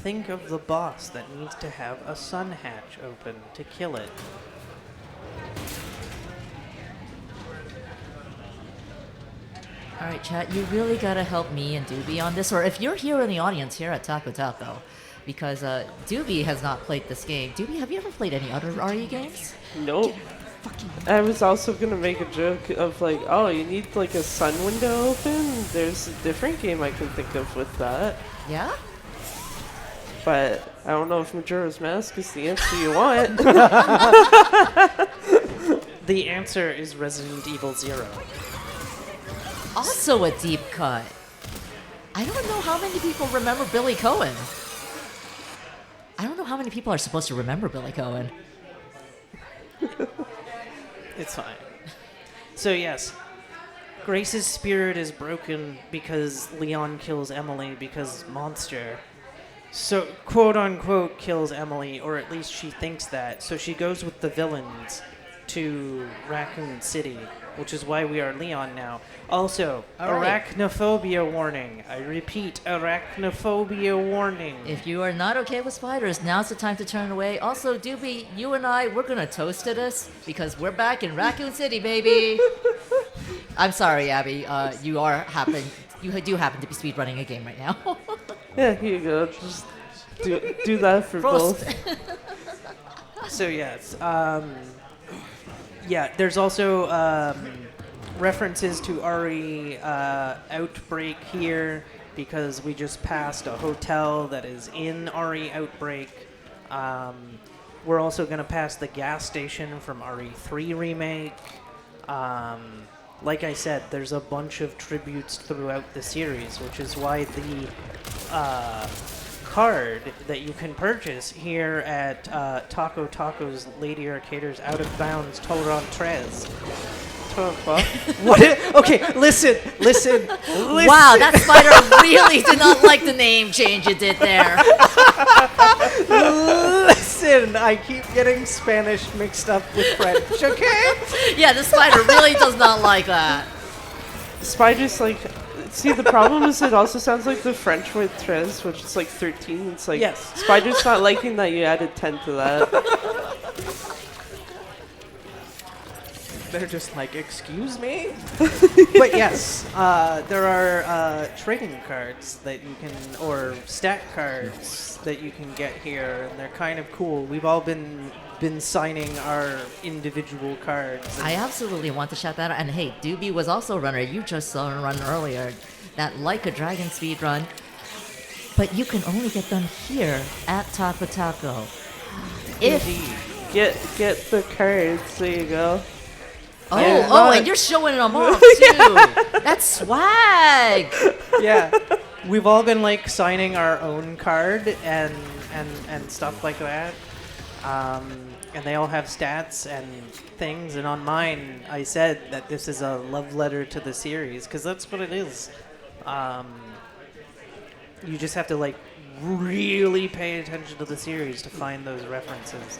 Think of the boss that needs to have a sun hatch open to kill it. All right, chat, you really gotta help me and Doobie on this, or if you're here in the audience here at Taco Taco, because Doobie has not played this game. Doobie, have you ever played any other RE games? Nope. I was also gonna make a joke of like, oh, you need like a sun window open? There's a different game I can think of with that. Yeah? But I don't know if Majora's Mask is the answer you want. The answer is Resident Evil 0. Also a deep cut. I don't know how many people remember Billy Cohen. I don't know how many people are supposed to remember Billy Cohen. It's fine. So yes, Grace's spirit is broken because Leon kills Emily because Monster. So, quote unquote, kills Emily, or at least she thinks that. So she goes with the villains to Raccoon City, which is why we are Leon now. Also, All right. arachnophobia warning. I repeat, arachnophobia warning. If you are not okay with spiders, now's the time to turn away. Also, Doobie, you and I, we're gonna toast to this because we're back in Raccoon City, baby. I'm sorry, Abby. You do happen to be speedrunning a game right now. Yeah, here you go. Just do that for Prost. both. So yes, yeah. There's also references to RE Outbreak here because we just passed a hotel that is in RE Outbreak. We're also going to pass the gas station from RE3 Remake. Like I said, there's a bunch of tributes throughout the series, which is why the card that you can purchase here at Taco Taco's Lady Arcaders Out of Bounds Torontrois. What? Okay, listen. Wow, that spider really did not like the name change you did there. Listen, I keep getting Spanish mixed up with French, okay? Yeah, the spider really does not like that. Spider's like, see, the problem is it also sounds like the French word tres, which is like 13. It's like, Yes. Spider's not liking that you added 10 to that. They're just like, excuse me? But yes, there are trading cards that you can, or stat cards that you can get here, and they're kind of cool. We've all been signing our individual cards. I absolutely want to shout that out. And hey, Doobie was also a runner. You just saw him run earlier. That Like a Dragon speed run. But you can only get them here at Taco Taco. If Get the cards. There you go. and you're showing them off too. That's swag. Yeah, we've all been like signing our own card and stuff like that. And they all have stats and things. And on mine, I said that this is a love letter to the series because that's what it is. You just have to like really pay attention to the series to find those references.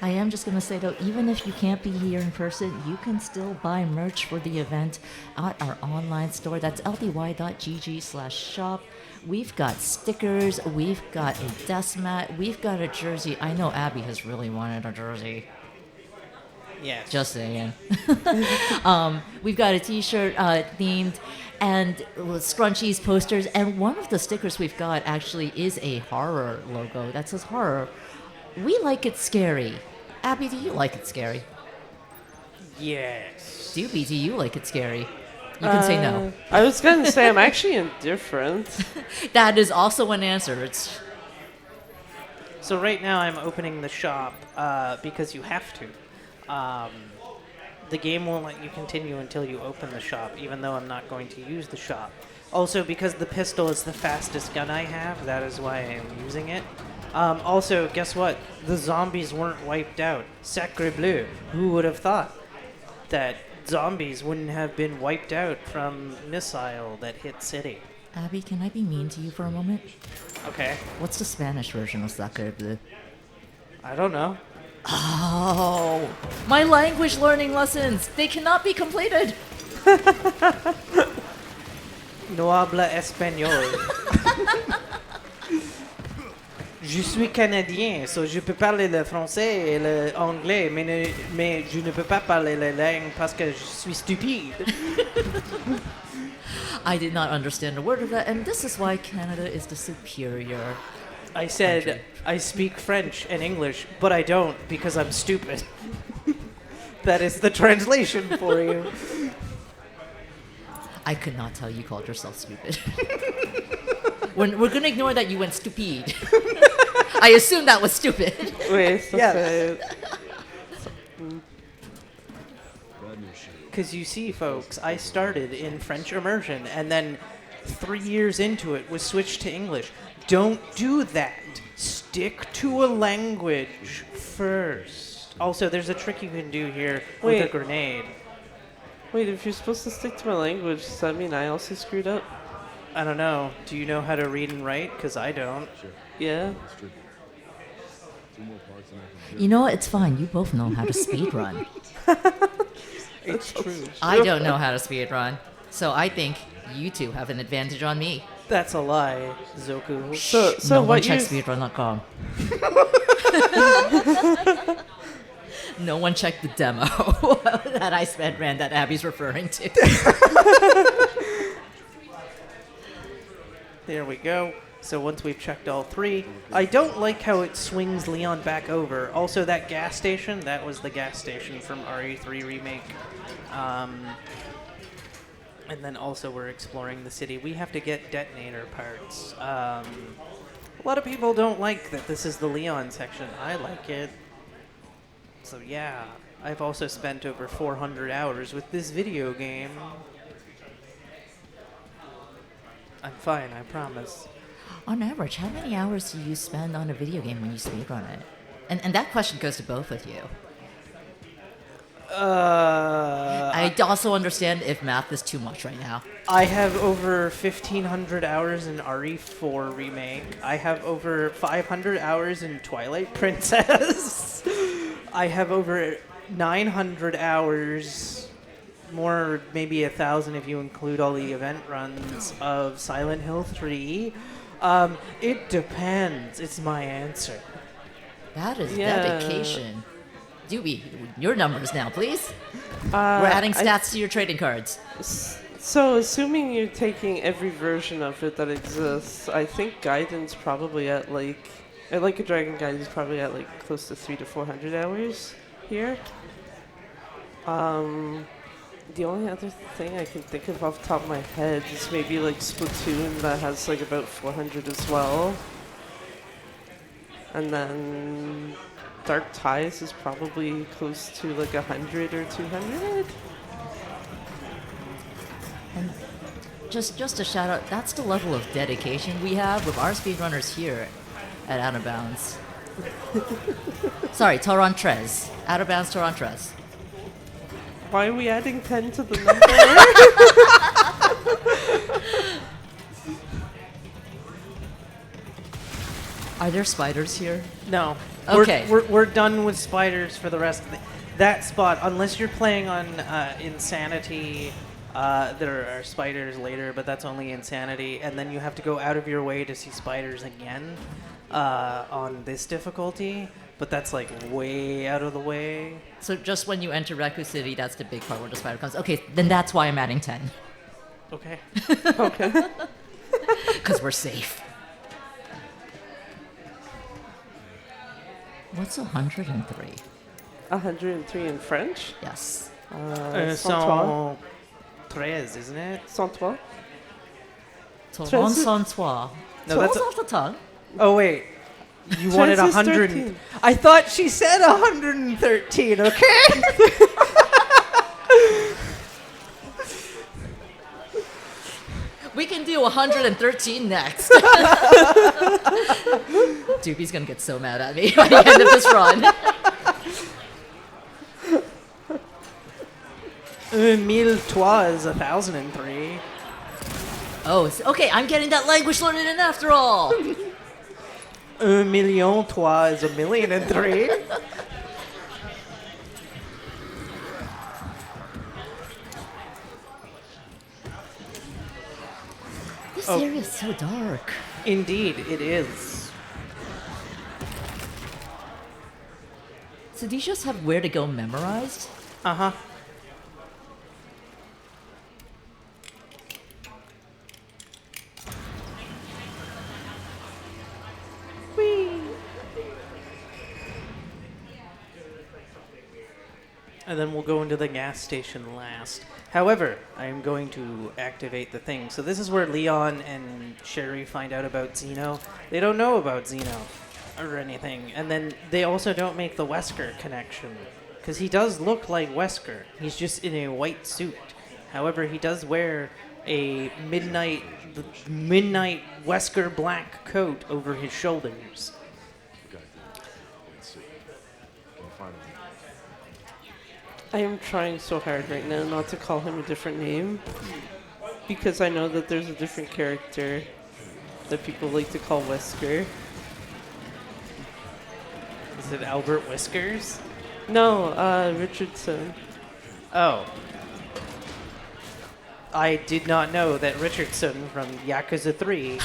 I am just going to say, though, even if you can't be here in person, you can still buy merch for the event at our online store. That's ldy.gg/shop. We've got stickers. We've got a desk mat. We've got a jersey. I know Abby has really wanted a jersey. Yes. Just saying. We've got a T-shirt themed, and with scrunchies, posters, and one of the stickers we've got actually is a horror logo that says horror. We like it scary. Abby, do you like it scary? Yes. Doobie, do you like it scary? You can say no. I was going to say I'm actually indifferent. That is also an answer. It's So right now I'm opening the shop because you have to. The game won't let you continue until you open the shop, even though I'm not going to use the shop. Also, because the pistol is the fastest gun I have, that is why I'm using it. Also, guess what? The zombies weren't wiped out. Sacre bleu. Who would have thought that zombies wouldn't have been wiped out from missile that hit city? Abby, can I be mean to you for a moment? Okay. What's the Spanish version of Sacre Bleu? I don't know. Oh, my language learning lessons. They cannot be completed. No habla español. Je suis canadien, so je peux parler le français et l'anglais, mais je ne peux pas parler la langue parce que je suis stupide. I did not understand a word of that, and this is why Canada is the superior. I said Country. I speak French and English, but I don't because I'm stupid. That is the translation for you. I could not tell you called yourself stupid. We're gonna ignore that you went stupid. I assume that was stupid. Wait, Yeah. Because you see, folks, I started in French immersion, and then 3 years into it was switched to English. Don't do that. Stick to a language first. Also, there's a trick you can do here with a Wait. grenade. Wait, if you're supposed to stick to my language, does that mean I also screwed up? I don't know. Do you know how to read and write? Because I don't. Yeah. It's tricky. 2 more parts and I can You know what? It's fine. You both know how to speedrun. It's true. I don't know how to speedrun. So I think you two have an advantage on me. That's a lie, Zoku. So No one what checked you speedrun.com. No one checked the demo that I ran that Abby's referring to. There we go. So once we've checked all 3, I don't like how it swings Leon back over. Also, that gas station, that was the gas station from RE3 Remake. And then also we're exploring the city. We have to get detonator parts. A lot of people don't like that this is the Leon section. I like it. So yeah, I've also spent over 400 hours with this video game. I'm fine, I promise. On average, how many hours do you spend on a video game when you speedrun it? And that question goes to both of you. I also understand if math is too much right now. I have over 1,500 hours in RE4 Remake. I have over 500 hours in Twilight Princess. I have over 900 hours, more maybe 1,000 if you include all the event runs of Silent Hill 3. It depends. It's my answer. That is Yeah. dedication. Doobie, your numbers now, please. We're adding stats to your trading cards. So, assuming you're taking every version of it that exists, I think Gaiden's probably at like a Dragon Gaiden is probably at like close to 300 to 400 hours here. The only other thing I can think of off the top of my head is maybe like Splatoon that has like about 400 as well. And then Dark Ties is probably close to like 100 or 200. And just a shout out, that's the level of dedication we have with our speedrunners here at Out of Bounds. Sorry, Torontrois. Out of Bounds Torontrois. Why are we adding 10 to the number? Are there spiders here? No. Okay. We're done with spiders for the rest of that spot. Unless you're playing on Insanity, there are spiders later, but that's only Insanity. And then you have to go out of your way to see spiders again on this difficulty. But that's like way out of the way. So just when you enter Raku City, that's the big part where the spider comes. Okay, then that's why I'm adding 10. Okay. Okay. Because we're safe. What's 103? 103 in French? Yes. 113, isn't it? 103? Torontrois. No, So that's off the tongue. Oh, wait. You wanted 100. 13. I thought she said 113, okay? We can do 113 next. Doobie's gonna get so mad at me by the end of this run. 1003 is 1003. Oh, okay, I'm getting that language learning in after all. 1,000,003 is 1,000,003. This area is so dark. Indeed, it is. So do you just have where to go memorized? Uh-huh. And then we'll go into the gas station last. However, I am going to activate the thing. So this is where Leon and Sherry find out about Zeno. They don't know about Zeno or anything. And then they also don't make the Wesker connection. Because he does look like Wesker. He's just in a white suit. However, he does wear a midnight Wesker black coat over his shoulders. Okay. Let's see. Can you find him? I am trying so hard right now not to call him a different name. Because I know that there's a different character that people like to call Wesker. Is it Albert Whiskers? No, Richardson. Oh. I did not know that Richardson from Yakuza 3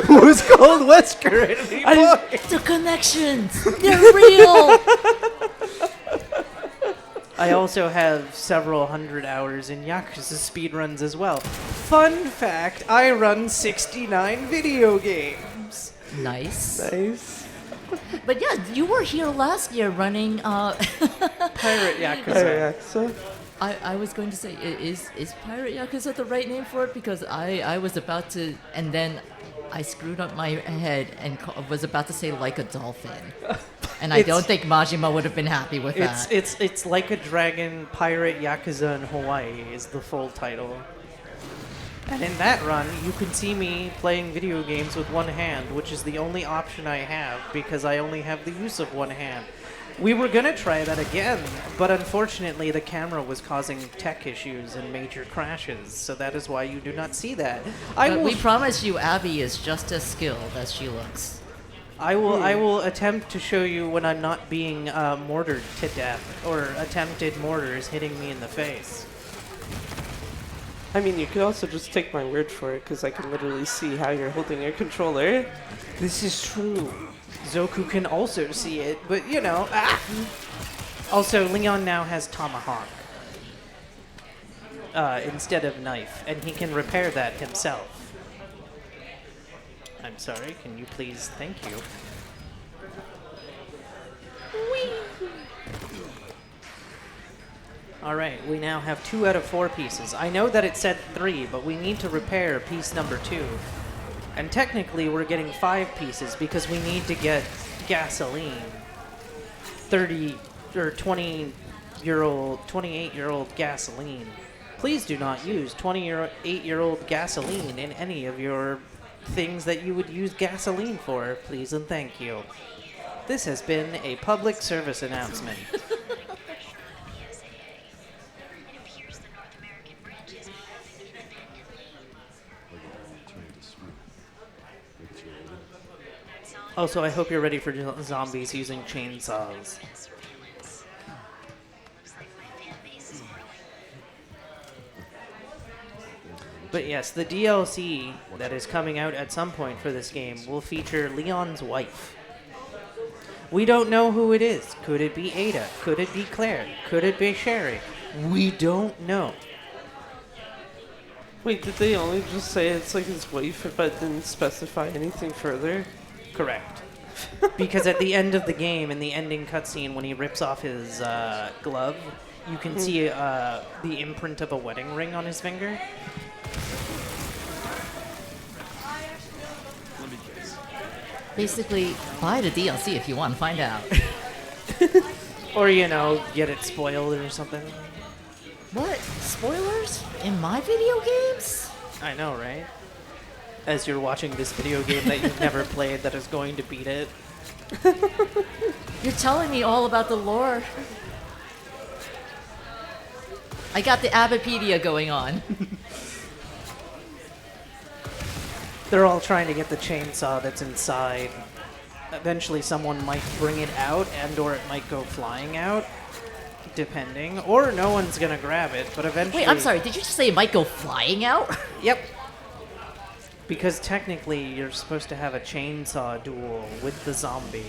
was called Wesker at any point. The connections! They're real! I also have several hundred hours in Yakuza speedruns as well. Fun fact, I run 69 video games. Nice. Nice. But yeah, you were here last year running. Pirate Yakuza. So, I was going to say, is Pirate Yakuza the right name for it? Because I was about to, and then I screwed up my head and was about to say like a dolphin. And I don't think Majima would have been happy with that. It's like a dragon pirate Yakuza in Hawaii is the full title. And in that run, you can see me playing video games with one hand, which is the only option I have because I only have the use of one hand. We were going to try that again, but unfortunately the camera was causing tech issues and major crashes, so that is why you do not see that. But we promise you Abby is just as skilled as she looks. I will attempt to show you when I'm not being mortared to death, or attempted mortars hitting me in the face. I mean, you could also just take my word for it, because I can literally see how you're holding your controller. This is true. Zoku can also see it, but you know. Ah! Also, Leon now has Tomahawk instead of knife, and he can repair that himself. I'm sorry, can you please? Thank you. Alright, we now have 2 out of 4 pieces. I know that it said 3, but we need to repair piece number 2. And technically, we're getting 5 pieces because we need to get gasoline. 30 or 28-year-old gasoline. Please do not use 28-year-old gasoline in any of your things that you would use gasoline for, please and thank you. This has been a public service announcement. Also, I hope you're ready for zombies using chainsaws. But yes, the DLC that is coming out at some point for this game will feature Leon's wife. We don't know who it is. Could it be Ada? Could it be Claire? Could it be Sherry? We don't know. Wait, did they only just say it's like his wife but didn't specify anything further? Correct. Because at the end of the game, in the ending cutscene, when he rips off his glove, you can see the imprint of a wedding ring on his finger. Let me guess. Basically, buy the DLC if you want to find out. Or, you know, get it spoiled or something. What? Spoilers? In my video games? I know, right? As you're watching this video game that you've never played that is going to beat it. You're telling me all about the lore. I got the Abbipedia going on. They're all trying to get the chainsaw that's inside. Eventually someone might bring it out and or it might go flying out, depending. Or no one's gonna grab it, but eventually... Wait, I'm sorry, did you just say it might go flying out? Yep. Because technically you're supposed to have a chainsaw duel with the zombie.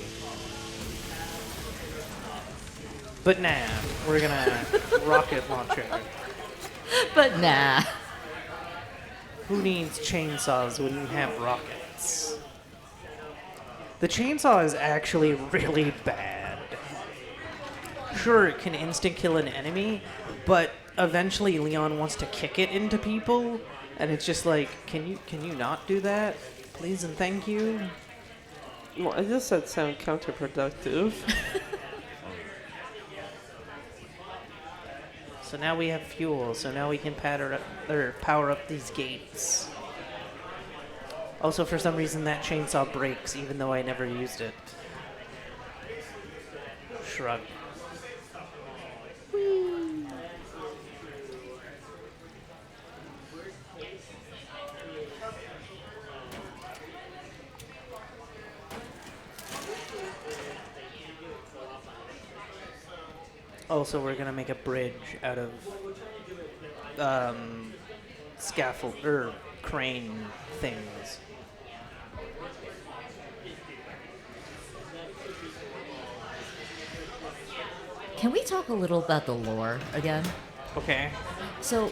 But nah, we're gonna rocket launcher. But nah. Who needs chainsaws when you have rockets? The chainsaw is actually really bad. Sure, it can instant-kill an enemy, but eventually Leon wants to kick it into people, and it's just like, can you not do that? Please and thank you? Well, I just said sound counterproductive. So now we have fuel, so now we can power up these gates. Also, for some reason, that chainsaw breaks, even though I never used it. Shrug. Also, we're gonna make a bridge out of scaffold or crane things. Can we talk a little about the lore again? Okay. So,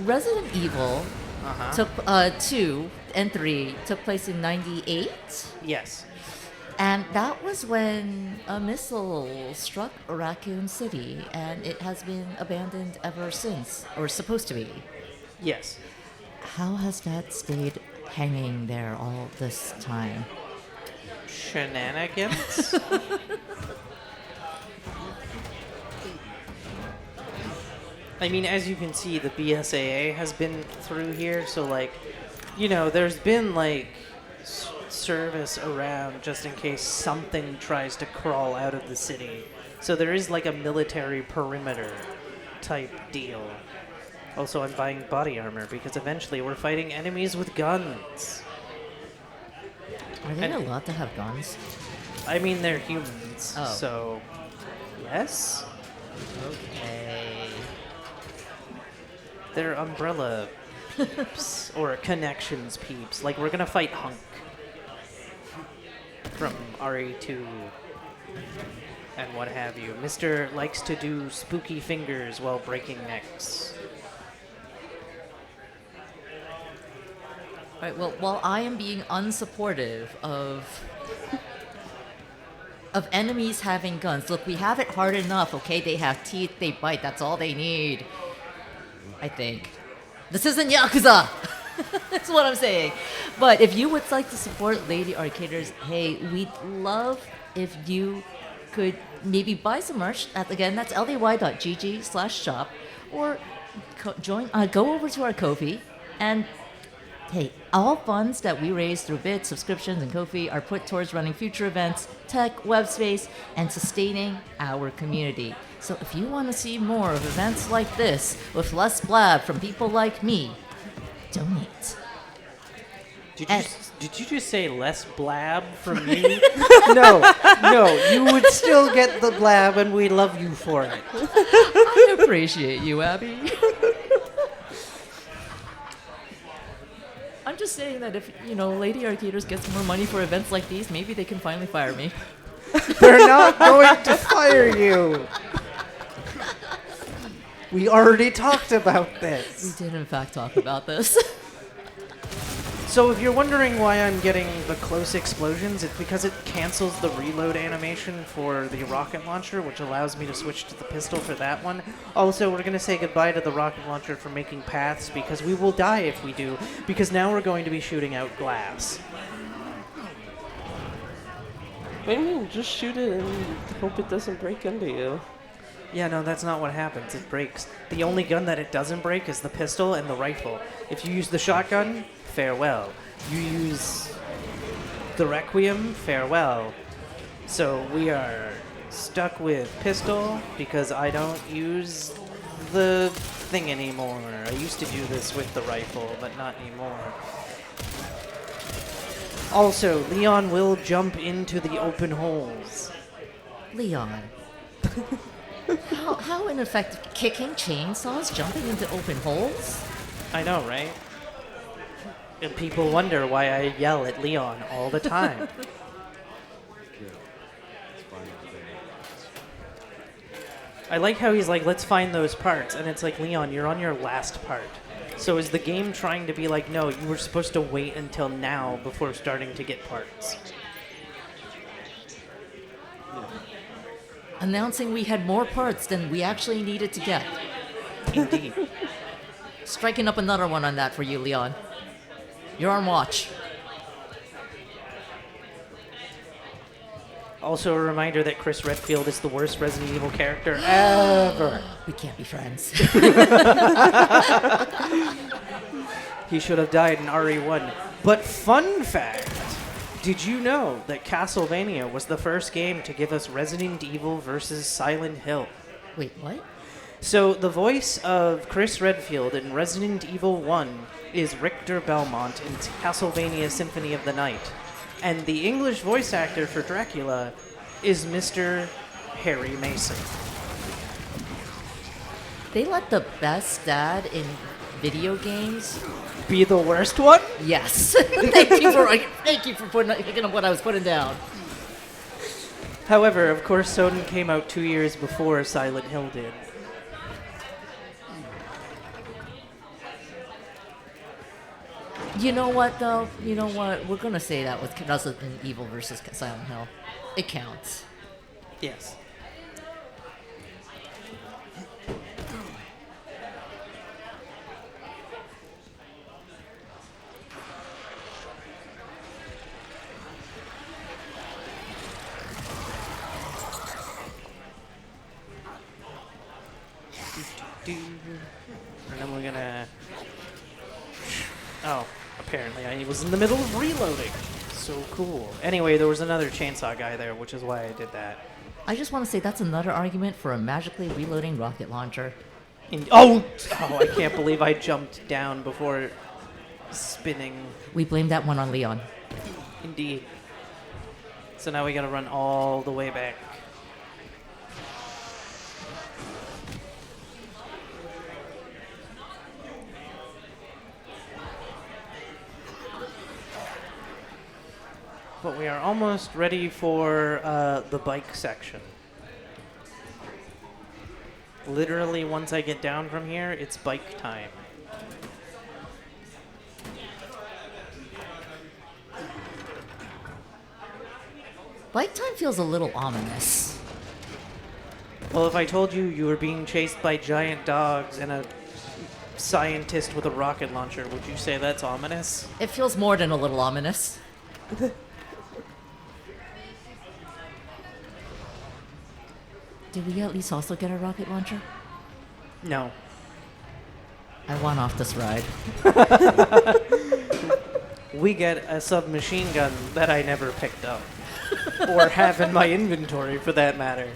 Resident Evil took 2 and 3 took place in '98, Yes. and that was when a missile struck Raccoon City, and it has been abandoned ever since, or supposed to be. Yes. How has that stayed hanging there all this time? Shenanigans. I mean, as you can see, the BSAA has been through here, so, like, you know, there's been, like, service around just in case something tries to crawl out of the city. So there is, like, a military perimeter type deal. Also, I'm buying body armor because eventually we're fighting enemies with guns. Are they And- allowed to have guns? I mean, they're humans, Oh. so yes. Okay. They're umbrella peeps or connections peeps. Like, we're gonna fight Hunk. from RE2 and what have you. Mr. likes to do spooky fingers while breaking necks. All right, well, while I am being unsupportive of enemies having guns, look, we have it hard enough, okay? They have teeth, they bite, that's all they need. I think. This isn't Yakuza! That's what I'm saying. But if you would like to support Lady Arcaders, hey, we'd love if you could maybe buy some merch. Again, that's ldy.gg/shop. Or go over to our Ko-fi. And hey, all funds that we raise through bits, subscriptions, and Ko-fi are put towards running future events, tech, web space, and sustaining our community. So if you want to see more of events like this with less blab from people like me, donate. Did you just say less blab from me? No, you would still get the blab and we love you for it. I appreciate you, Abby. I'm just saying that if, Lady Arcaders gets more money for events like these, maybe they can finally fire me. They're not going to fire you. We already talked about We this. did, in fact, talk about this. So if you're wondering why I'm getting the close explosions, it's because it cancels the reload animation for the rocket launcher, which allows me to switch to the pistol for that one. Also, we're going to say goodbye to the rocket launcher for making paths, because we will die if we do, because now we're going to be shooting out glass. What do you mean? Just shoot it and hope it doesn't break under you. Yeah, no, that's not what happens. It breaks. The only gun that it doesn't break is the pistol and the rifle. If you use the shotgun, farewell. You use the Requiem, farewell. So we are stuck with pistol because I don't use the thing anymore. I used to do this with the rifle, but not anymore. Also, Leon will jump into the open holes. Leon. How ineffective. Kicking chainsaws, jumping into open holes? I know, right? And people wonder why I yell at Leon all the time. It's fine today. I like how he's like, let's find those parts. And it's like, Leon, you're on your last part. So is the game trying to be like, no, you were supposed to wait until now before starting to get parts? Announcing we had more parts than we actually needed to get. Indeed. Striking up another one on that for you, Leon. You're on watch. Also a reminder that Chris Redfield is the worst Resident Evil character ever. We can't be friends. He should have died in RE1. But fun fact, did you know that Castlevania was the first game to give us Resident Evil versus Silent Hill? Wait, what? So the voice of Chris Redfield in Resident Evil 1 is Richter Belmont in Castlevania Symphony of the Night. And the English voice actor for Dracula is Mr. Harry Mason. They let the best dad in video games. Be the worst one? Yes. Thank you for picking up what I was putting down. However, of course, Soden came out 2 years before Silent Hill did. You know what, though? You know what? We're going to say that with Resident Evil versus Silent Hill. It counts. Yes. And then we're gonna... Oh, apparently I was in the middle of reloading. So cool. Anyway, there was another chainsaw guy there, which is why I did that. I just want to say that's another argument for a magically reloading rocket launcher. Oh, I can't believe I jumped down before spinning. We blame that one on Leon. Indeed. So now we gotta run all the way back. But we are almost ready for the bike section. Literally, once I get down from here, it's bike time. Bike time feels a little ominous. Well, if I told you you were being chased by giant dogs and a scientist with a rocket launcher, would you say that's ominous? It feels more than a little ominous. Did we at least also get a rocket launcher? No. I want off this ride. We get a submachine gun that I never picked up. Or have in my inventory, for that matter.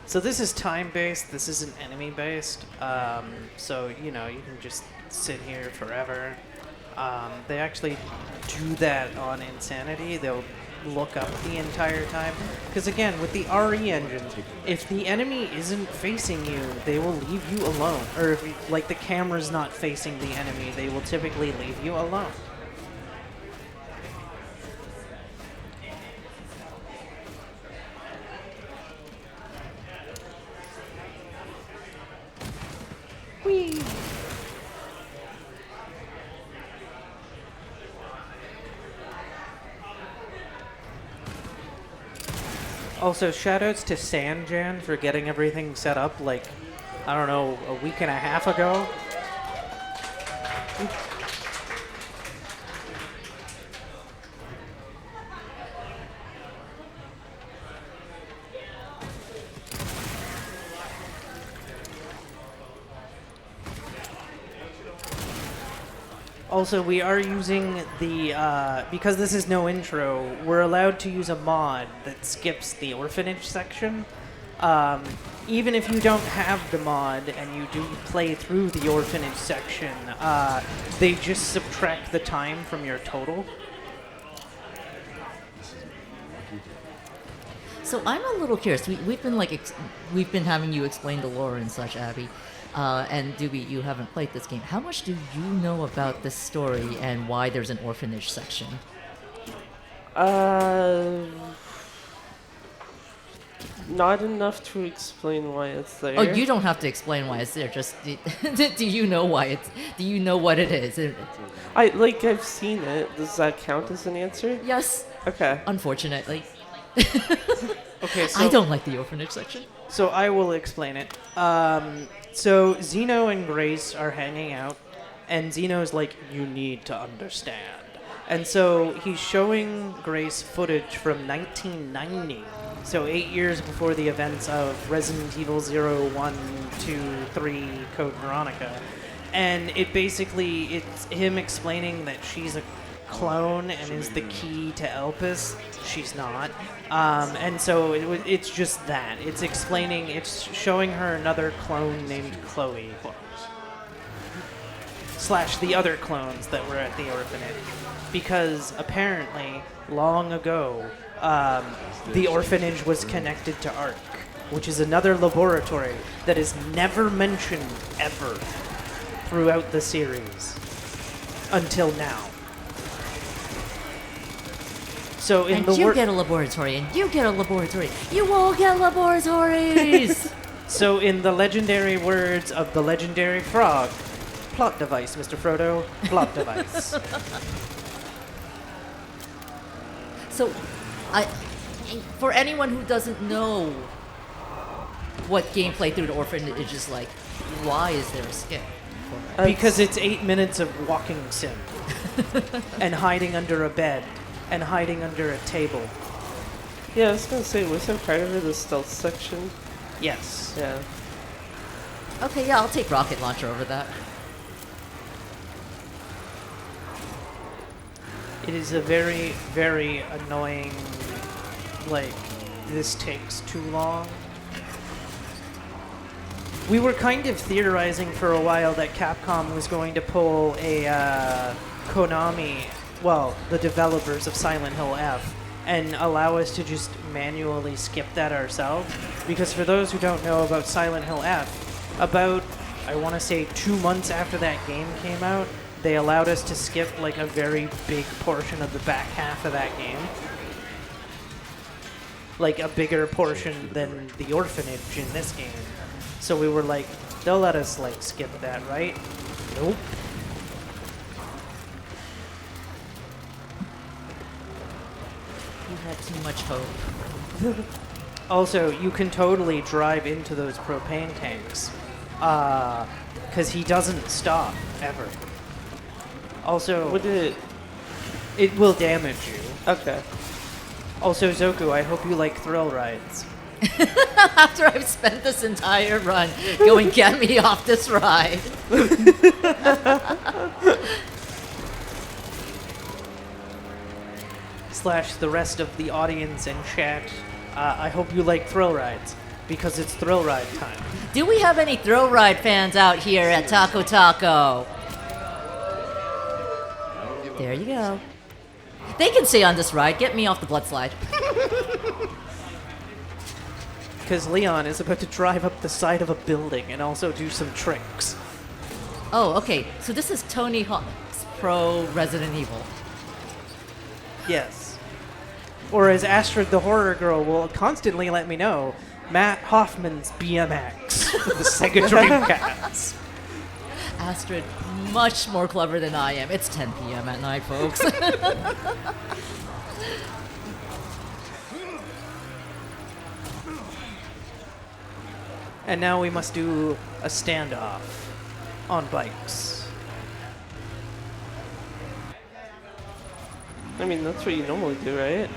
So this is time-based, this isn't enemy-based. So, you know, you can just sit here forever. They actually do that on Insanity. They'll look up the entire time. Because again, with the RE engine, if the enemy isn't facing you, they will leave you alone. Or if like the camera's not facing the enemy, they will typically leave you alone. Whee! Also, shoutouts to Sanjan for getting everything set up, like, I don't know, a week and a half ago. Also, we are using the, because this is no intro, we're allowed to use a mod that skips the orphanage section. Even if you don't have the mod and you do play through the orphanage section, they just subtract the time from your total. So I'm a little curious. We've been we've been having you explain the lore and such, Abby. And Doobie, you haven't played this game. How much do you know about this story and why there's an orphanage section? Not enough to explain why it's there. Oh, you don't have to explain why it's there. Just do you know why it's? Do you know what it is? I've seen it. Does that count as an answer? Yes. Okay. Unfortunately, Okay, so I don't like the orphanage section. So I will explain it. So Zeno and Grace are hanging out, and Zeno's like, "You need to understand." And so he's showing Grace footage from 1990, so 8 years before the events of Resident Evil 0, 1, 2, 3, Code Veronica. And it's him explaining that she's a clone and is the key to Elpis. She's not. And so it's just that. It's showing her another clone named Chloe. / the other clones that were at the orphanage. Because apparently, long ago, the orphanage was connected to ARC, which is another laboratory that is never mentioned ever throughout the series. Until now. So in And you get a laboratory, and you get a laboratory. You all get laboratories! So in the legendary words of the legendary frog, plot device, Mr. Frodo, plot device. So, for anyone who doesn't know what gameplay through the orphanage is like, why is there a skip? Because it's 8 minutes of walking sim. And hiding under a bed. And hiding under a table. Yeah, I was gonna say, wasn't part of it the stealth section? Yes. Yeah. Okay, yeah, I'll take rocket launcher over that. It is a very, very annoying, this takes too long. We were kind of theorizing for a while that Capcom was going to pull a Konami, well, the developers of Silent Hill F, and allow us to just manually skip that ourselves. Because for those who don't know about Silent Hill F, about I want to say 2 months after that game came out, they allowed us to skip like a very big portion of the back half of that game. Like a bigger portion than the orphanage in this game. So we were like, they'll let us like skip that, right? Nope. You had too much hope. Also, you can totally drive into those propane tanks. Because he doesn't stop, ever. Also, Would it? it will damage you. Okay. Also, Zoku, I hope you like thrill rides. After I've spent this entire run going, get me off this ride. Slash the rest of the audience and chat. I hope you like thrill rides. Because it's thrill ride time. Do we have any thrill ride fans out here at Taco Taco? There you go. They can stay on this ride. Get me off the blood slide. Because Leon is about to drive up the side of a building and also do some tricks. Oh, okay. So this is Tony Hawk's Pro Resident Evil. Yes. Or as Astrid the Horror Girl will constantly let me know, Matt Hoffman's BMX for the Sega Dreamcast. Astrid, much more clever than I am. It's 10 p.m. at night, folks. And now we must do a standoff on bikes. I mean, that's what you normally do, right?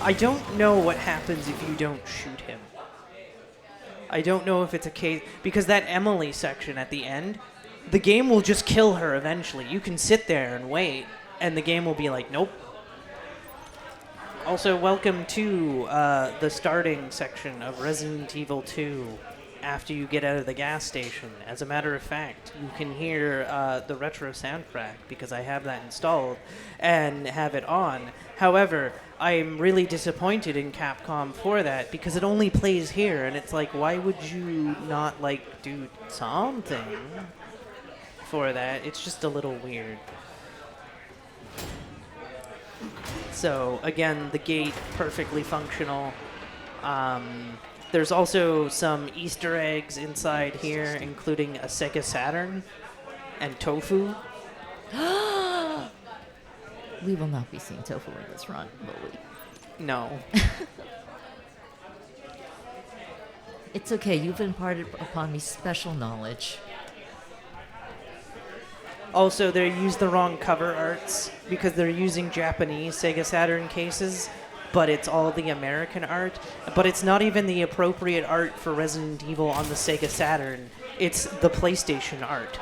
I don't know what happens if you don't shoot him. I don't know if it's a case, because that Emily section at the end, the game will just kill her eventually. You can sit there and wait, and the game will be like, nope. Also, welcome to the starting section of Resident Evil 2 after you get out of the gas station. As a matter of fact, you can hear the retro soundtrack because I have that installed and have it on. However, I'm really disappointed in Capcom for that because it only plays here, and it's like, why would you not like do something for that? It's just a little weird. So again, the gate perfectly functional. There's also some Easter eggs inside here, including a Sega Saturn and tofu. We will not be seeing tofu in this run, will we? No. It's okay. You've imparted upon me special knowledge. Also, they used the wrong cover arts because they're using Japanese Sega Saturn cases, but it's all the American art. But it's not even the appropriate art for Resident Evil on the Sega Saturn. It's the PlayStation art,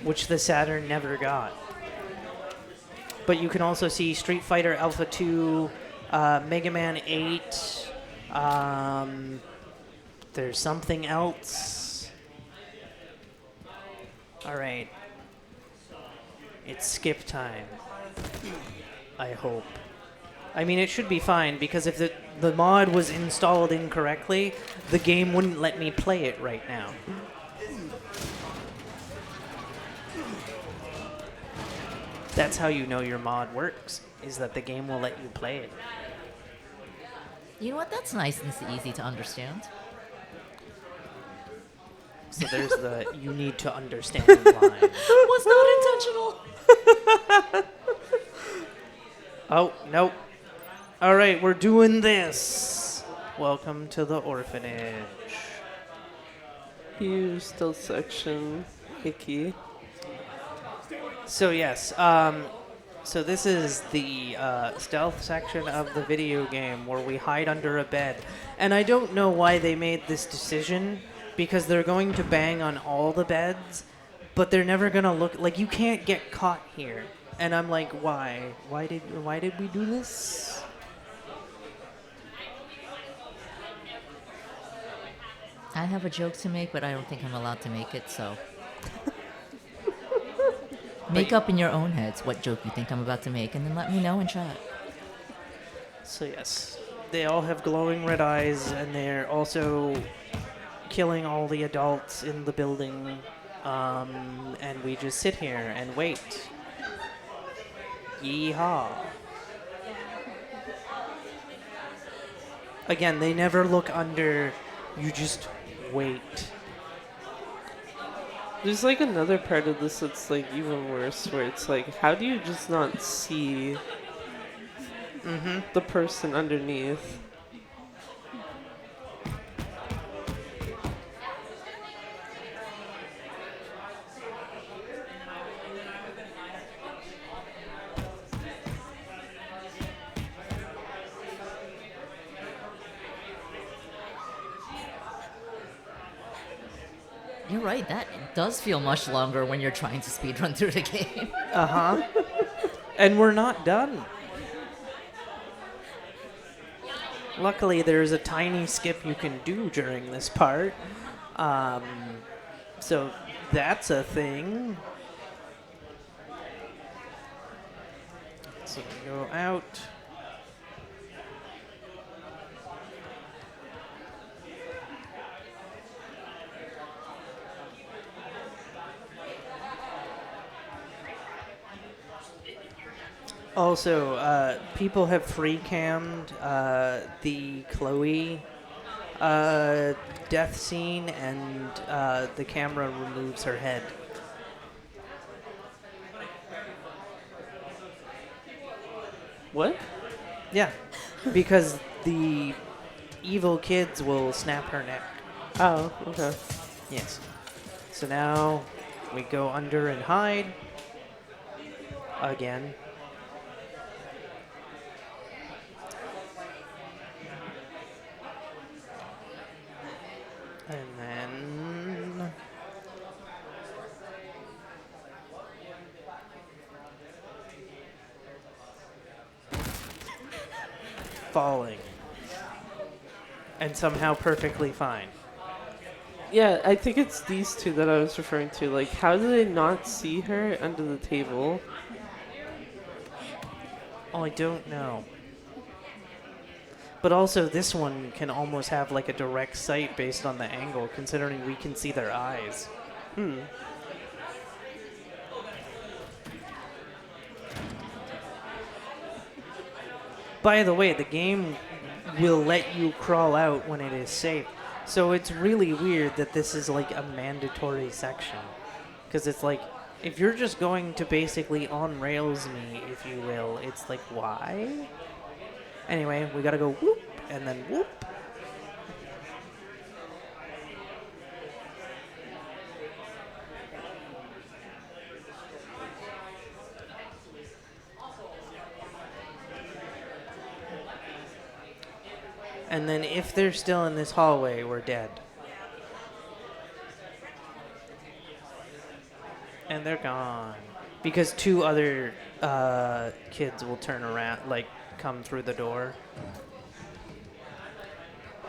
which the Saturn never got. But you can also see Street Fighter Alpha 2, Mega Man 8, there's something else. Alright. It's skip time. I hope. I mean, it should be fine, because if the mod was installed incorrectly, the game wouldn't let me play it right now. That's how you know your mod works, is that the game will let you play it. You know what? That's nice and easy to understand. So there's the you need to understand line. Was not intentional. Oh, nope. All right, we're doing this. Welcome to the orphanage. Huge still section. Hickey. So yes, so this is the stealth section of the video game where we hide under a bed. And I don't know why they made this decision, because they're going to bang on all the beds, but they're never gonna look like you can't get caught here. And I'm like, why? Why did we do this? I have a joke to make, but I don't think I'm allowed to make it, so. Make up in your own heads what joke you think I'm about to make, and then let me know in chat. So yes, they all have glowing red eyes, and they're also killing all the adults in the building. And we just sit here and wait. Yeehaw. Again, they never look under. You just wait. There's like another part of this that's like even worse, where it's like, how do you just not see the person underneath? You're right, that does feel much longer when you're trying to speedrun through the game. Uh-huh. And we're not done. Luckily, there's a tiny skip you can do during this part. So that's a thing. So we go out. Also, people have free cammed the Chloe death scene, and the camera removes her head. What? Yeah, because the evil kids will snap her neck. Oh, okay. Yes. So now we go under and hide again. And then falling. And somehow perfectly fine. Yeah, I think it's these two that I was referring to. Like, how do they not see her under the table? Oh, I don't know. But also, this one can almost have like a direct sight based on the angle, considering we can see their eyes. By the way, the game will let you crawl out when it is safe. So it's really weird that this is like a mandatory section. Because it's like, if you're just going to basically on-rails me, if you will, it's like, why? Anyway, we gotta go whoop, and then whoop. And then if they're still in this hallway, we're dead. And they're gone. Because two other kids will turn around, like, come through the door.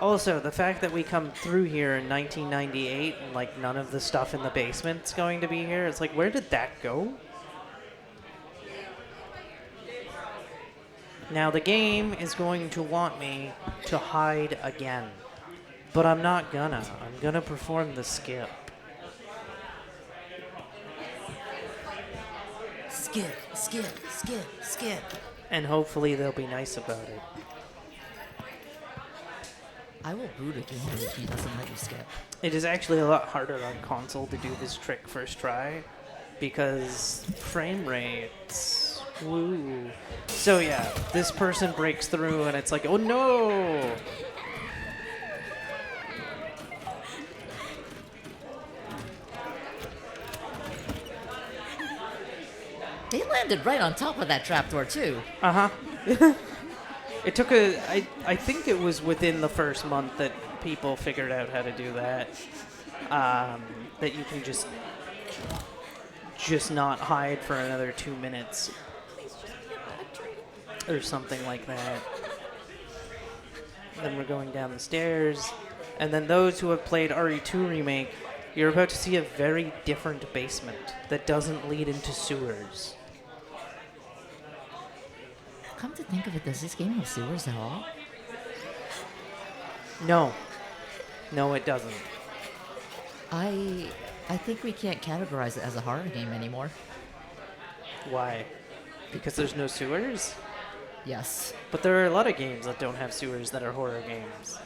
Also, the fact that we come through here in 1998 and, like, none of the stuff in the basement's going to be here, it's like, where did that go? Now, the game is going to want me to hide again. But I'm not gonna. I'm gonna perform the skip. Skip, skip, skip, skip. And hopefully they'll be nice about it. I will boot a game if he doesn't let you skip. It is actually a lot harder on console to do this trick first try because frame rates. Woo. So yeah, this person breaks through and it's like, oh no! They landed right on top of that trapdoor too. Uh-huh. It took I think it was within the first month that people figured out how to do that. That you can just not hide for another 2 minutes. Or something like that. Then we're going down the stairs. And then those who have played RE2 Remake, you're about to see a very different basement that doesn't lead into sewers. Come to think of it, does this game have sewers at all? No. No, it doesn't. I think we can't categorize it as a horror game anymore. Why? Because there's no sewers? Yes. But there are a lot of games that don't have sewers that are horror games.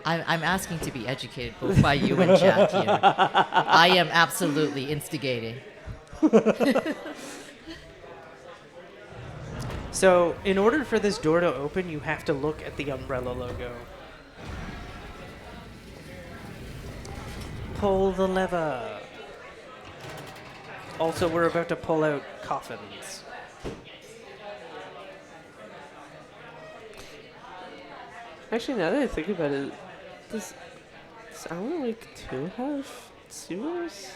I'm asking to be educated both by you and Jack here. I am absolutely instigating. So, in order for this door to open, you have to look at the umbrella logo. Pull the lever. Also, we're about to pull out coffins. Actually, now that I think about it, does Alan Wake 2 have sewers?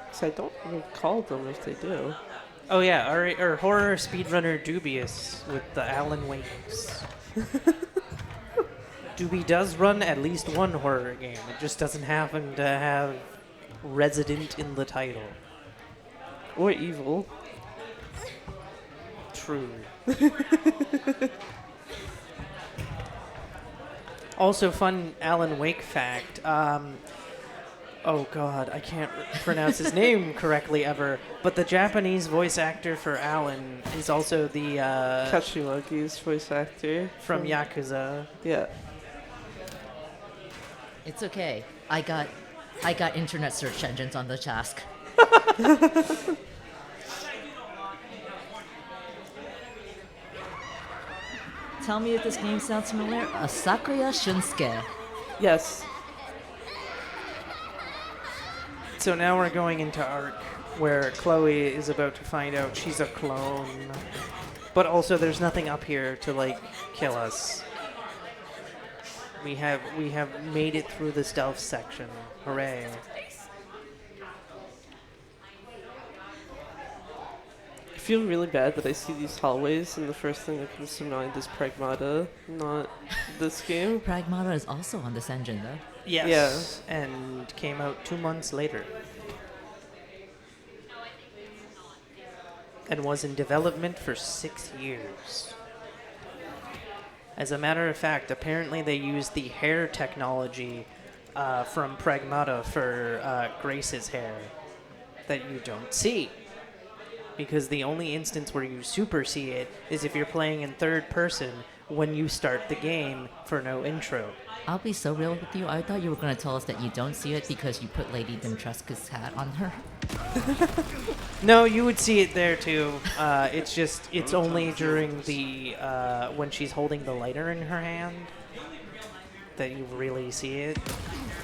Because I don't recall them if they do. Oh yeah, our horror speedrunner Dubious with the Alan Wakes. Doobie does run at least one horror game. It just doesn't happen to have resident in the title. Or evil. True. Also, fun Alan Wake fact. Oh god, I can't pronounce his name correctly ever. But the Japanese voice actor for Alan is also the Kashiwagi's voice actor. from Yakuza. Yeah. It's okay. I got internet search engines on the task. Tell me if this game sounds familiar. Asakuya Shunsuke. Yes. So now we're going into Arc, where Chloe is about to find out she's a clone. But also there's nothing up here to, like, kill us. We have made it through the stealth section. Hooray. I feel really bad that I see these hallways and the first thing that comes to mind is Pragmata, not this game. Pragmata is also on this engine, though. Yes. And came out 2 months later. And was in development for 6 years. As a matter of fact, apparently they used the hair technology from Pragmata for Grace's hair that you don't see. Because the only instance where you super see it is if you're playing in third person when you start the game for no intro. I'll be so real with you. I thought you were going to tell us that you don't see it because you put Lady Dimitrescu's hat on her. No, you would see it there too. It's only during the when she's holding the lighter in her hand that you really see it.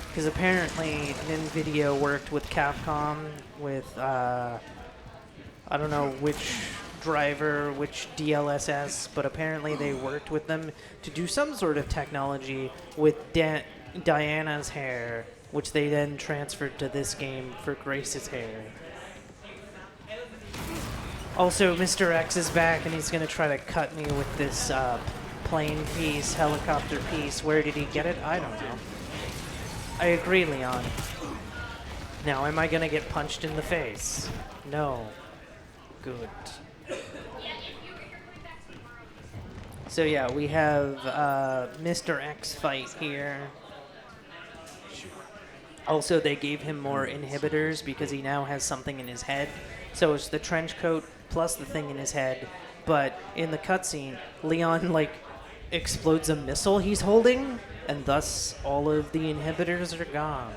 Because apparently NVIDIA worked with Capcom with I don't know which driver, which DLSS, but apparently they worked with them to do some sort of technology with Diana's hair, which they then transferred to this game for Grace's hair. Also, Mr. X is back, and he's going to try to cut me with this plane piece, helicopter piece. Where did he get it? I don't know. I agree, Leon. Now, am I going to get punched in the face? No. Good. So yeah, we have Mr. X fight here. Also, they gave him more inhibitors because he now has something in his head. So it's the trench coat plus the thing in his head. But in the cutscene, Leon, like, explodes a missile he's holding, and thus all of the inhibitors are gone.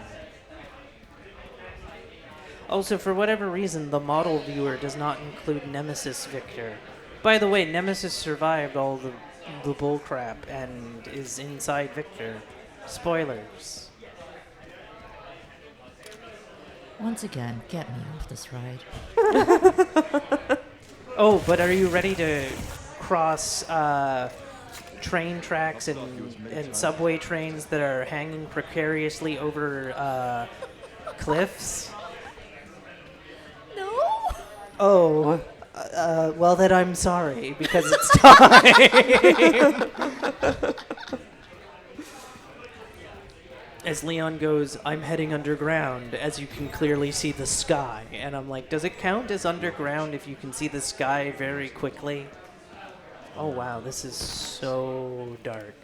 Also, for whatever reason, the model viewer does not include Nemesis Victor. By the way, Nemesis survived all the bullcrap and is inside Victor. Spoilers. Once again, get me off this ride. Oh, but are you ready to cross train tracks and subway trains that are hanging precariously over cliffs? No! Oh, well then I'm sorry, because it's time. As Leon goes, I'm heading underground, as you can clearly see the sky. And I'm like, does it count as underground if you can see the sky very quickly? Oh wow, this is so dark.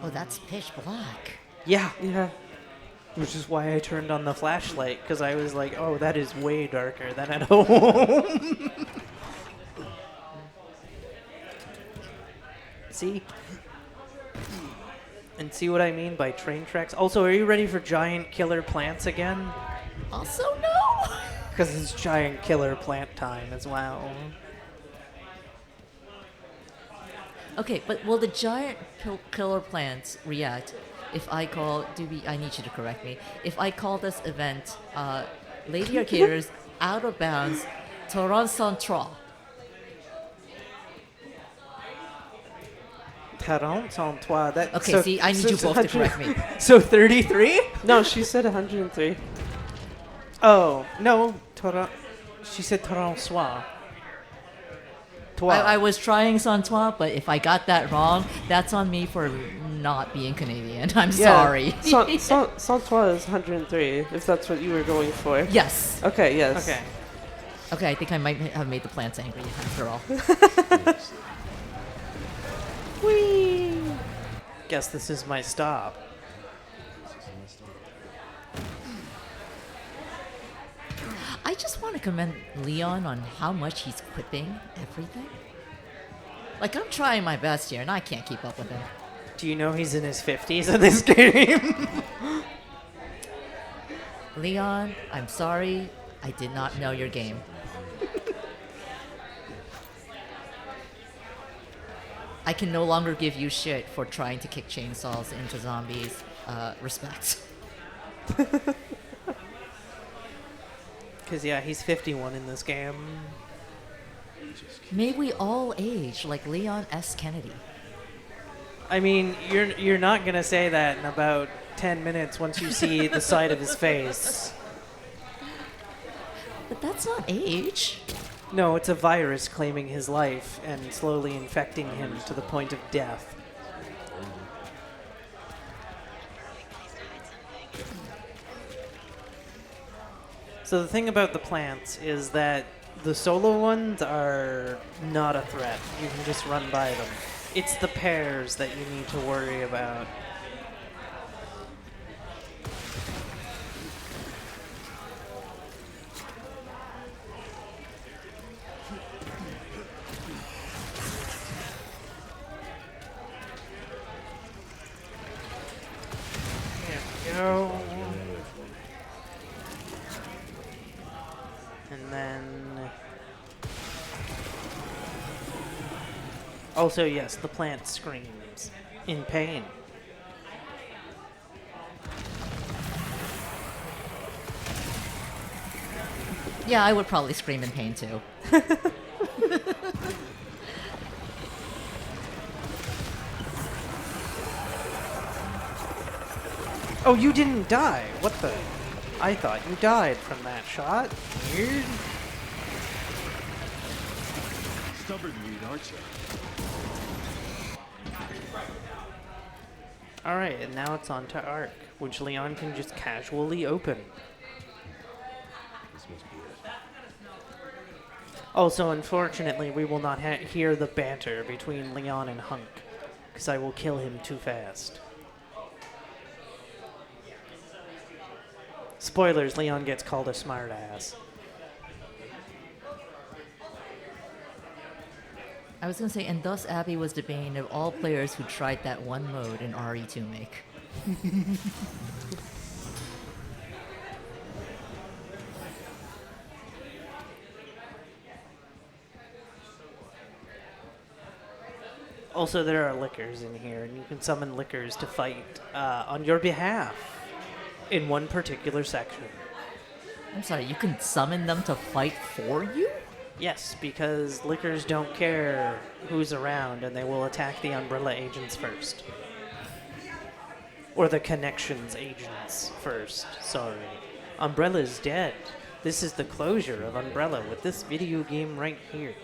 Oh, that's pitch black. Yeah, Yeah. which is why I turned on the flashlight, because I was like, oh, that is way darker than at home. See? And see what I mean by train tracks? Also, are you ready for giant killer plants again? Also, no. Because it's giant killer plant time as well. Okay, but will the giant killer plants react if I call? I need you to correct me. If I call this event, Lady Arcaders Out of Bounds Torontrois. Torontrois. That, Okay, so, see, I need you both to correct me. So 33? No, she said 103. Oh, no. She said Torontrois. I was trying Santois, but if I got that wrong, that's on me for not being Canadian. I'm sorry. Santois is 103, if that's what you were going for. Yes. Okay, yes. Okay. Okay, I think I might have made the plants angry after all. Whee! Guess this is my stop. I just want to commend Leon on how much he's quipping everything. Like, I'm trying my best here, and I can't keep up with him. Do you know he's in his 50s in this game? Leon, I'm sorry. I did not know your game. I can no longer give you shit for trying to kick chainsaws into zombies. Respect. Because, yeah, he's 51 in this game. May we all age like Leon S. Kennedy. I mean, you're not going to say that in about 10 minutes once you see the side of his face. But that's not age. No, it's a virus claiming his life and slowly infecting him to the point of death. So the thing about the plants is that the solo ones are not a threat. You can just run by them. It's the pairs that you need to worry about. There we go. And then... Also, yes, the plant screams in pain. Yeah, I would probably scream in pain too. Oh, you didn't die. What the? I thought you died from that shot. Weird. Stubborn lead, aren't you? Alright, and now it's on to Arc, which Leon can just casually open. This must be it. Also, unfortunately, we will not hear the banter between Leon and Hunk, because I will kill him too fast. Spoilers, Leon gets called a smartass. I was gonna say, and thus Abby was the bane of all players who tried that one mode in RE2 make. Also, there are lickers in here, and you can summon lickers to fight on your behalf in one particular section. I'm sorry, you can summon them to fight for you? Yes, because lickers don't care who's around, and they will attack the Umbrella agents first. Or the Connections agents first, sorry. Umbrella's dead. This is the closure of Umbrella with this video game right here.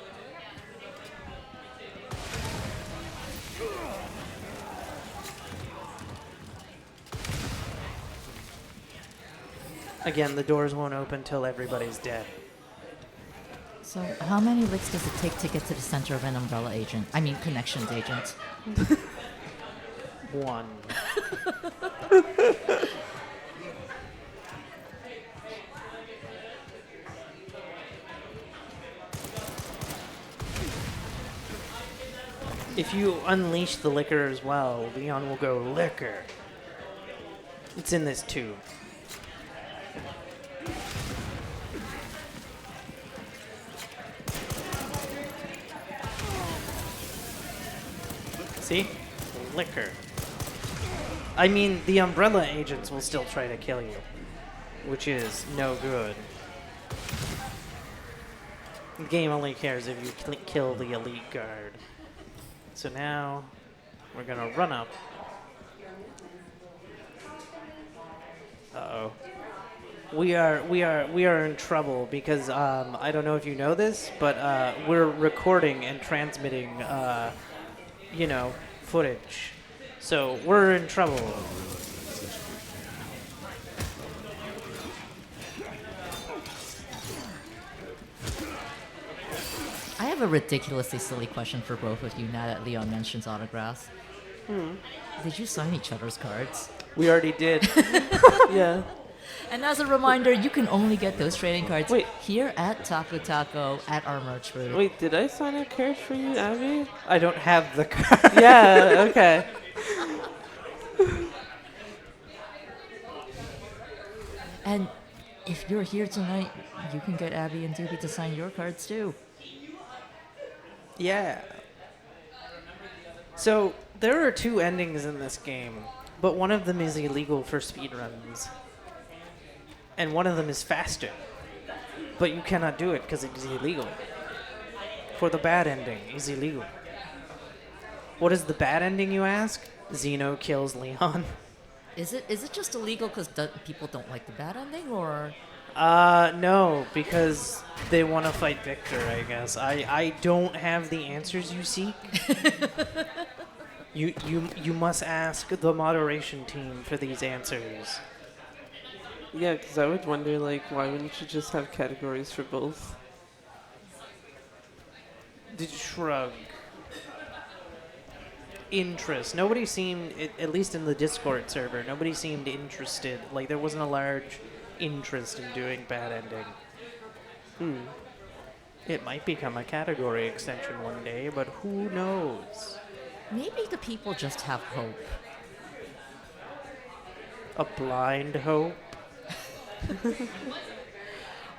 Again, the doors won't open till everybody's dead. So, how many licks does it take to get to the center of an umbrella agent? I mean, connections agent. 1. If you unleash the liquor as well, Leon will go liquor. It's in this tube. See? Liquor. I mean, the umbrella agents will still try to kill you, which is no good. The game only cares if you kill the elite guard. So now we're gonna run up. Uh-oh. We are in trouble because I don't know if you know this, but we're recording and transmitting footage. So we're in trouble. I have a ridiculously silly question for both of you now that Leon mentions autographs. Did you sign each other's cards? We already did. Yeah. And as a reminder, you can only get those trading cards Wait. here at Taco Taco at our merch booth. Wait, did I sign a card for you, Abby? I don't have the card. Yeah, okay. And if you're here tonight, you can get Abby and Doobie to sign your cards too. Yeah. So there are 2 endings in this game, but one of them is illegal for speedruns. And one of them is faster. But you cannot do it because it is illegal. For the bad ending is illegal. What is the bad ending, you ask? Zeno kills Leon. Is it just illegal because people don't like the bad ending, or? No, because they want to fight Victor, I guess. I don't have the answers you seek. You must ask the moderation team for these answers. Yeah, because I would wonder, why wouldn't you just have categories for both? Did you shrug? Interest. Nobody seemed, at least in the Discord server, nobody seemed interested. Like, there wasn't a large interest in doing bad ending. It might become a category extension one day, but who knows? Maybe the people just have hope. A blind hope?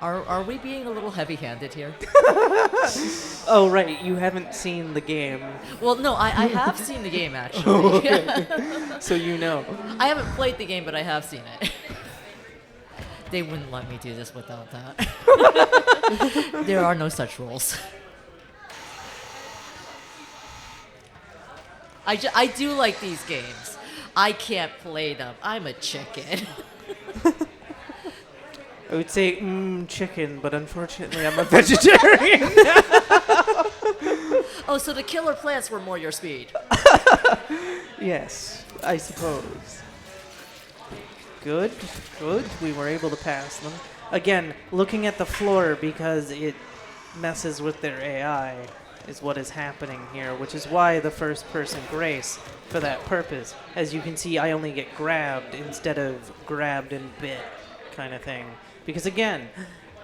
Are we being a little heavy-handed here? Oh, right. You haven't seen the game. Well, no, I have seen the game, actually. So you know. I haven't played the game, but I have seen it. They wouldn't let me do this without that. There are no such rules. I do like these games. I can't play them. I'm a chicken. I would say, chicken, but unfortunately I'm a vegetarian. Oh, so the killer plants were more your speed. Yes, I suppose. Good. We were able to pass them. Again, looking at the floor because it messes with their AI is what is happening here, which is why the first person Grace for that purpose. As you can see, I only get grabbed instead of grabbed and bit kind of thing. Because again,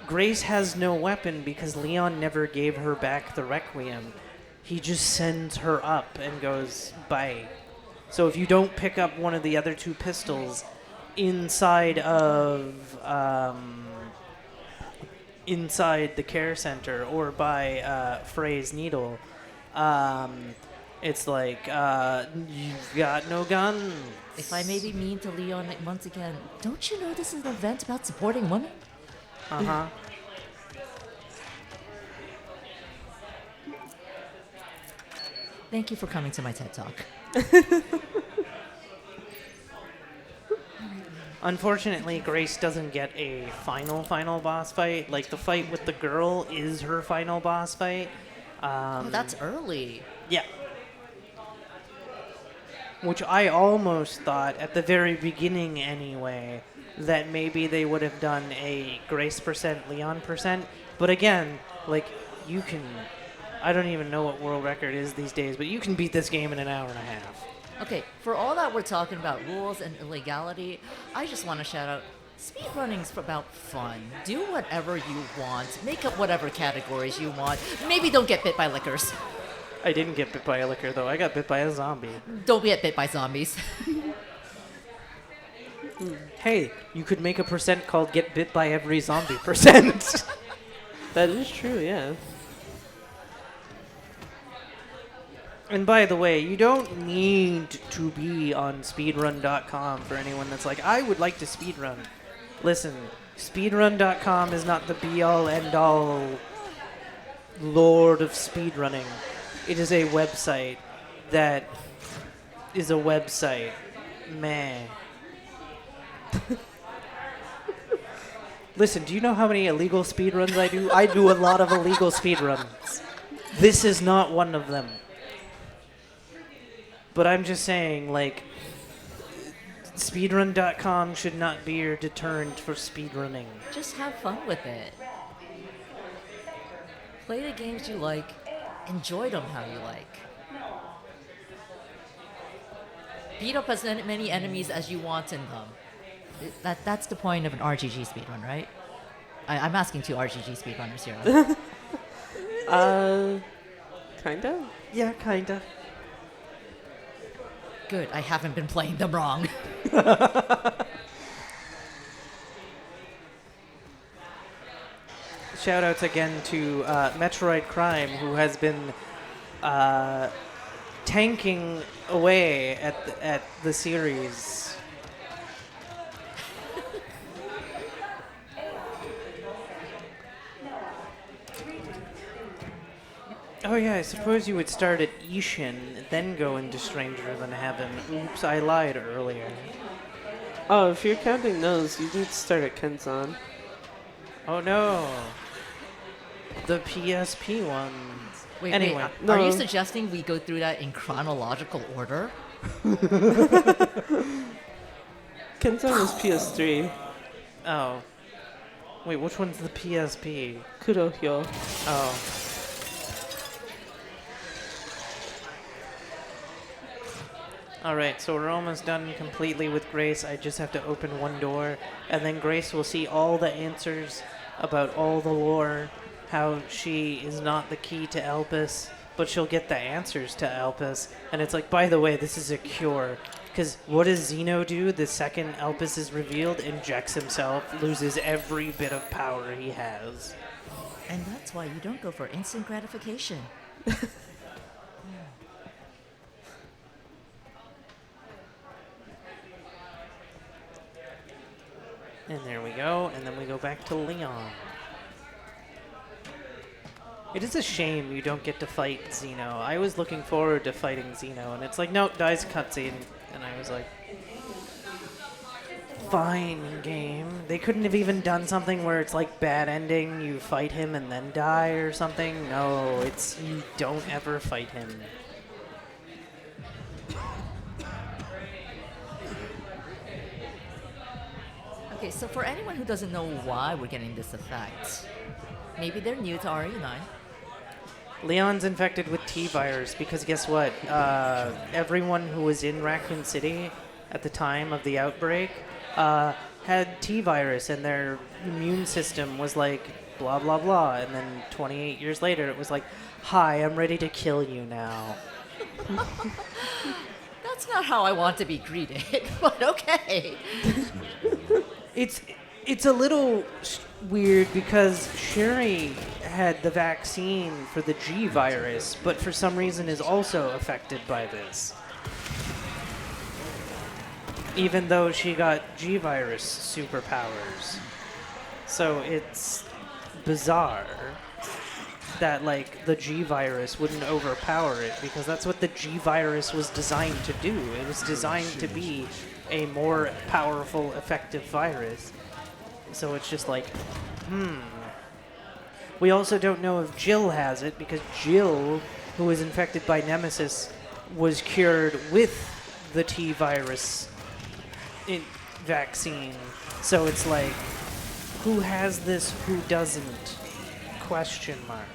Grace has no weapon because Leon never gave her back the Requiem. He just sends her up and goes, bye. So if you don't pick up one of the other 2 pistols inside of inside the care center or by Frey's needle, it's like, you've got no gun. If I may be mean to Leon once again, don't you know this is an event about supporting women? Uh-huh. Thank you for coming to my TED Talk. Unfortunately, Grace doesn't get a final boss fight. Like, the fight with the girl is her final boss fight. Oh, that's early. Yeah. Which I almost thought, at the very beginning anyway, that maybe they would have done a Grace %, Leon %. But again, like, you can. I don't even know what world record is these days, but you can beat this game in an hour and a half. Okay, for all that we're talking about rules and illegality, I just want to shout out speedrunning's about fun. Do whatever you want. Make up whatever categories you want. Maybe don't get bit by lickers. I didn't get bit by a licker, though. I got bit by a zombie. Don't get bit by zombies. Hey, you could make a percent called get bit by every zombie percent. That is true, yeah. And by the way, you don't need to be on speedrun.com for anyone that's like, I would like to speedrun. Listen, speedrun.com is not the be-all, end-all lord of speedrunning. It is a website that is a website. Meh. Listen, do you know how many illegal speedruns I do? I do a lot of illegal speedruns. This is not one of them. But I'm just saying, like, speedrun.com should not be your deterrent for speedrunning. Just have fun with it. Play the games you like. Enjoy them how you like. Beat up as many enemies as you want in them. That's the point of an RGG speedrun, right? I'm asking two RGG speedrunners here. Kinda? Yeah, kinda. Good, I haven't been playing them wrong. Shoutouts again to Metroid Crime, who has been tanking away at the series. Oh yeah, I suppose you would start at Ishin, then go into Stranger Than Heaven. Oops, I lied earlier. Oh, if you're counting those, you need to start at Kenzan. Oh no. The PSP ones. Wait, Anyway, wait, are you no. suggesting we go through that in chronological order? Kenzan was PS3. Oh. Wait, which one's the PSP? Kurohyo. Oh. Alright, so we're almost done completely with Grace. I just have to open one door, and then Grace will see all the answers about all the lore, how she is not the key to Elpis, but she'll get the answers to Elpis. And it's like, by the way, this is a cure. Because what does Xeno do the second Elpis is revealed? Injects himself, loses every bit of power he has. And that's why you don't go for instant gratification. And there we go, and then we go back to Leon. It is a shame you don't get to fight Xeno. I was looking forward to fighting Xeno, and it's like, nope, dies cutscene. And I was like, fine, game. They couldn't have even done something where it's like bad ending, you fight him and then die or something. No, it's you don't ever fight him. Okay, so for anyone who doesn't know why we're getting this effect, maybe they're new to RE9. Leon's infected with T-virus because guess what? Everyone who was in Raccoon City at the time of the outbreak had T-virus, and their immune system was like blah blah blah. And then 28 years later, it was like, "Hi, I'm ready to kill you now." That's not how I want to be greeted, but okay. It's a little weird because Sherry had the vaccine for the G virus, but for some reason is also affected by this. Even though she got G virus superpowers. So it's bizarre that like the G virus wouldn't overpower it, because that's what the G virus was designed to do. It was designed to be a more powerful, effective virus. So it's just like, We also don't know if Jill has it, because Jill, who was infected by Nemesis, was cured with the T virus vaccine. So it's like, who has this, who doesn't? Question mark.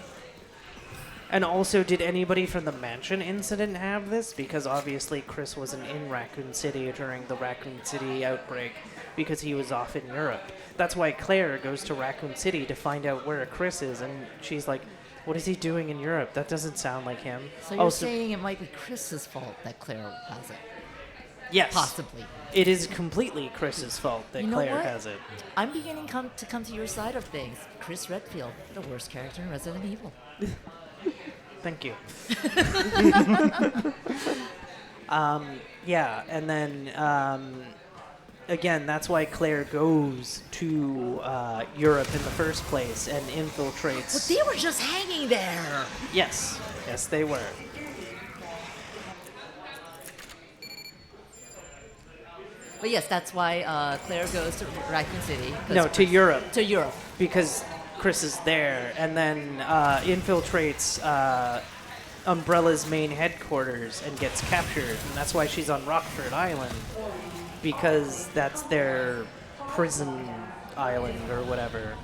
And also, did anybody from the mansion incident have this? Because obviously Chris wasn't in Raccoon City during the Raccoon City outbreak because he was off in Europe. That's why Claire goes to Raccoon City to find out where Chris is, and she's like, what is he doing in Europe? That doesn't sound like him. So you're saying it might be Chris's fault that Claire has it? Yes. Possibly. It is completely Chris's fault that You know Claire what? has it. I'm beginning to come to your side of things. Chris Redfield, the worst character in Resident Evil. Thank you. Yeah, and then again, that's why Claire goes to Europe in the first place and infiltrates. But they were just hanging there. Yes, they were. But yes, that's why Claire goes to Raccoon City. No, to Europe. To Europe. Because Chris is there, and then infiltrates Umbrella's main headquarters and gets captured. And that's why she's on Rockford Island, because that's their prison island or whatever.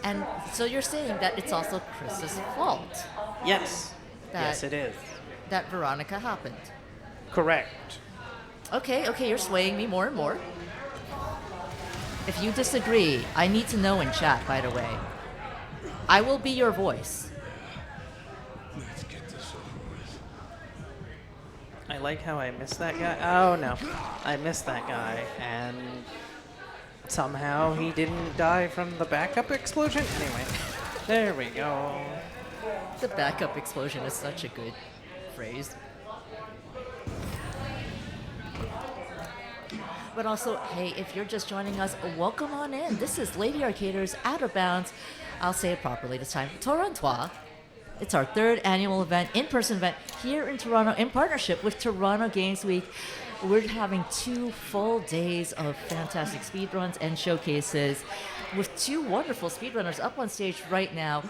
And so you're saying that it's also Chris's fault Yes. That- Yes, it is. that Veronica happened. Correct. Okay, you're swaying me more and more. If you disagree, I need to know in chat, by the way. I will be your voice. Let's get this over with. I like how I missed that guy. Oh, no. I missed that guy, and somehow he didn't die from the backup explosion. Anyway, there we go. The backup explosion is such a good phrase. But also, hey, if you're just joining us, welcome on in. This is Lady Arcaders Out of Bounds. I'll say it properly this time. Torontrois. It's our third annual event, in-person event here in Toronto in partnership with Toronto Games Week. We're having 2 full days of fantastic speedruns and showcases with 2 wonderful speedrunners up on stage right now.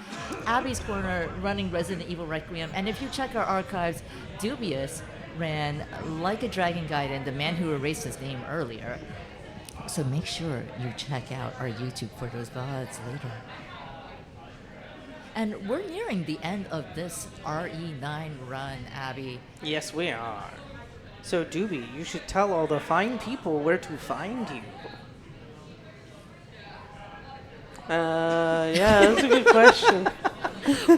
Abbiescorner running Resident Evil Requiem. And if you check our archives, Dubious ran Like a Dragon Gaiden, the man who erased his name earlier. So make sure you check out our YouTube for those VODs later. And we're nearing the end of this RE9 run, Abby. Yes, we are. So, Doobie, you should tell all the fine people where to find you. Yeah, that's a good question.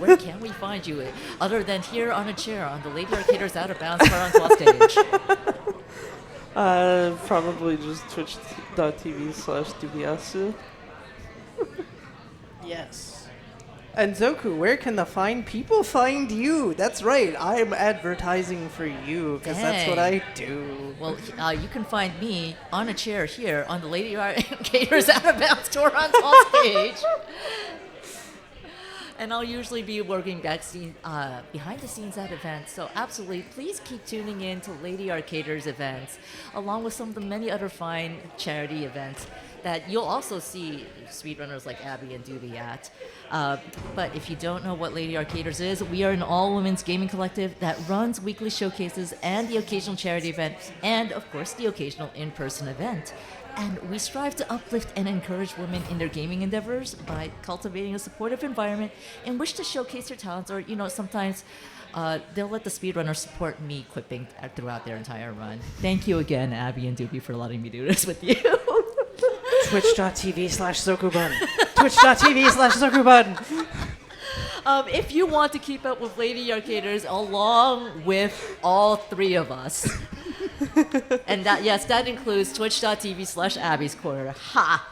Where can we find you other than here on a chair on the Lady Arcaders Out of Bounds Toronto stage? Probably just twitch.tv/dubiasu. Yes. And Zoku, where can the fine people find you? That's right, I'm advertising for you, because that's what I do. Well, you can find me on a chair here on the Lady Arcaders Out of Bounds Toronto stage. And I'll usually be working behind the scenes at events. So absolutely, please keep tuning in to Lady Arcaders events, along with some of the many other fine charity events that you'll also see speedrunners like Abby and Doobie at. But if you don't know what Lady Arcaders is, we are an all-women's gaming collective that runs weekly showcases and the occasional charity event, and of course the occasional in-person event. And we strive to uplift and encourage women in their gaming endeavors by cultivating a supportive environment in which to showcase their talents, or, sometimes they'll let the speedrunners support me quipping throughout their entire run. Thank you again, Abby and Doobie, for letting me do this with you. Twitch.tv/Zokubun. Twitch.tv/Zokubun. If you want to keep up with Lady Arcaders along with all 3 of us, and that includes twitch.tv/Abbiescorner. Ha!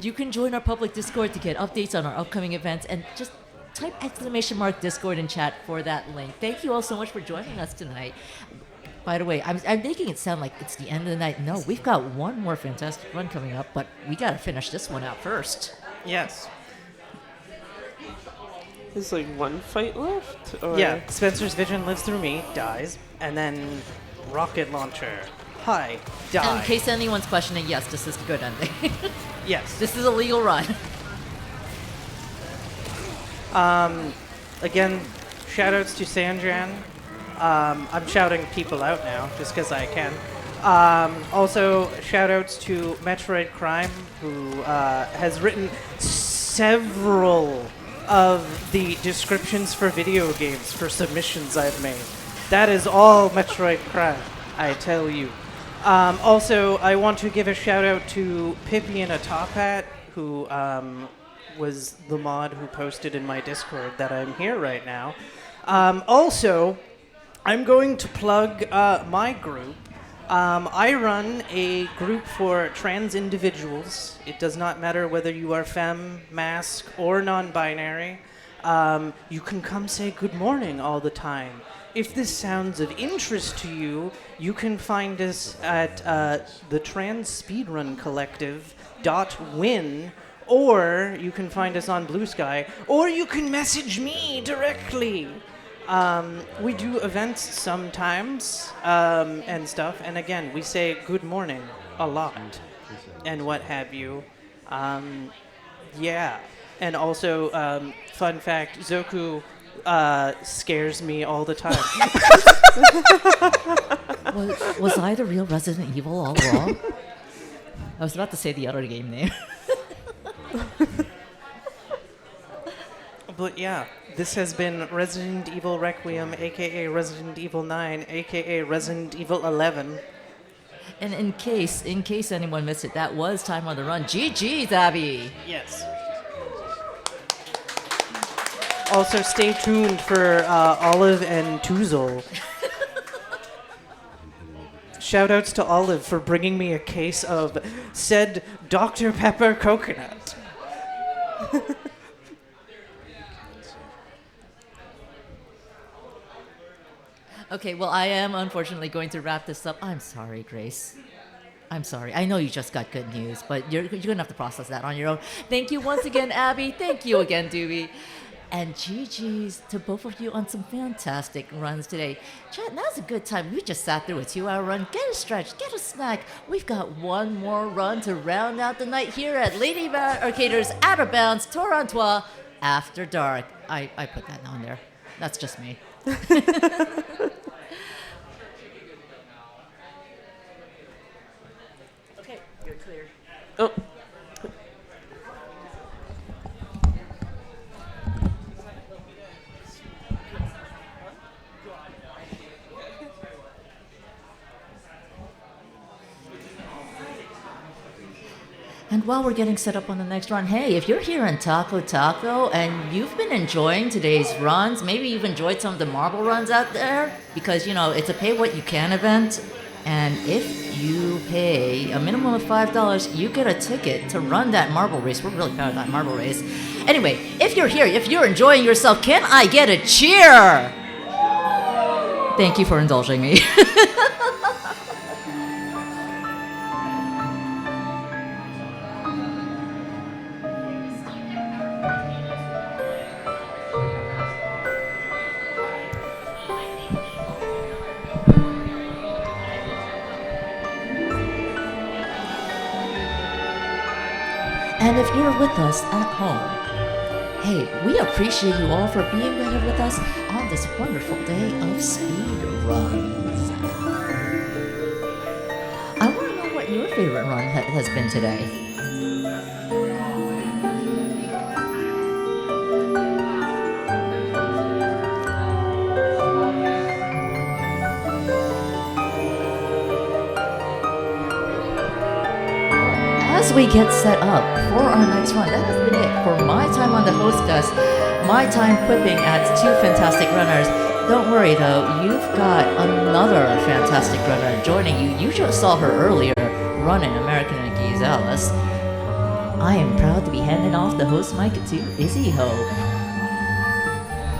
You can join our public Discord to get updates on our upcoming events, and just type !Discord in chat for that link. Thank you all so much for joining us tonight. By the way, I'm making it sound like it's the end of the night. No, we've got one more fantastic run coming up, but we gotta finish this one out first. Yes. There's like one fight left? Or? Yeah, Spencer's vision lives through me, dies, and then rocket launcher. Hi, die. And in case anyone's questioning, yes, this is a good ending. Yes. This is a legal run. Again, shoutouts to Sanjan. I'm shouting people out now, just because I can. Also, shoutouts to Metroid Crime, who has written several of the descriptions for video games for submissions I've made. That is all Metroid Prime, I tell you. Also, I want to give a shout out to Pippi in a Top Hat, who was the mod who posted in my Discord that I'm here right now. Also, I'm going to plug my group. I run a group for trans individuals. It does not matter whether you are femme, mask, or non-binary. You can come say good morning all the time. If this sounds of interest to you, you can find us at the Trans Speedrun Collective.win, or you can find us on Blue Sky, or you can message me directly. We do events sometimes and stuff, and again, we say good morning a lot and what have you. Yeah, and also, fun fact, Zoku scares me all the time. Was I the real Resident Evil all along? I was about to say the other game name. But yeah, this has been Resident Evil Requiem, aka Resident Evil 9, aka Resident Evil 11. And in case anyone missed it, that was Time on the Run. GG's, Abby! Yes. Also, stay tuned for Olive and Tuzel. Shoutouts to Olive for bringing me a case of said Dr. Pepper coconut. Okay, well, I am unfortunately going to wrap this up. I'm sorry, Grace. I'm sorry. I know you just got good news, but you're going to have to process that on your own. Thank you once again, Abby. Thank you again, Doobie. And GG's to both of you on some fantastic runs today. Chat, now's a good time. We just sat through a 2-hour run. Get a stretch, get a snack. We've got one more run to round out the night here at Lady Arcaders Outer Bounds Torontrois After Dark. I put that on there. That's just me. Okay, you're clear. Oh. And while we're getting set up on the next run, hey, if you're here in Taco Taco and you've been enjoying today's runs, maybe you've enjoyed some of the marble runs out there, because, you know, it's a pay-what-you-can event, and if you pay a minimum of $5, you get a ticket to run that marble race. We're really proud of that marble race. Anyway, if you're here, if you're enjoying yourself, can I get a cheer? Thank you for indulging me. And if you're with us at home, hey, we appreciate you all for being here with us on this wonderful day of speed runs. I want to know what your favorite run has been today. As we get set up for our next run, that has been it for my time on the host desk, my time quipping at two fantastic runners. Don't worry though, you've got another fantastic runner joining you. You just saw her earlier running American Giselles. I am proud to be handing off the host mic to Izzy Hope.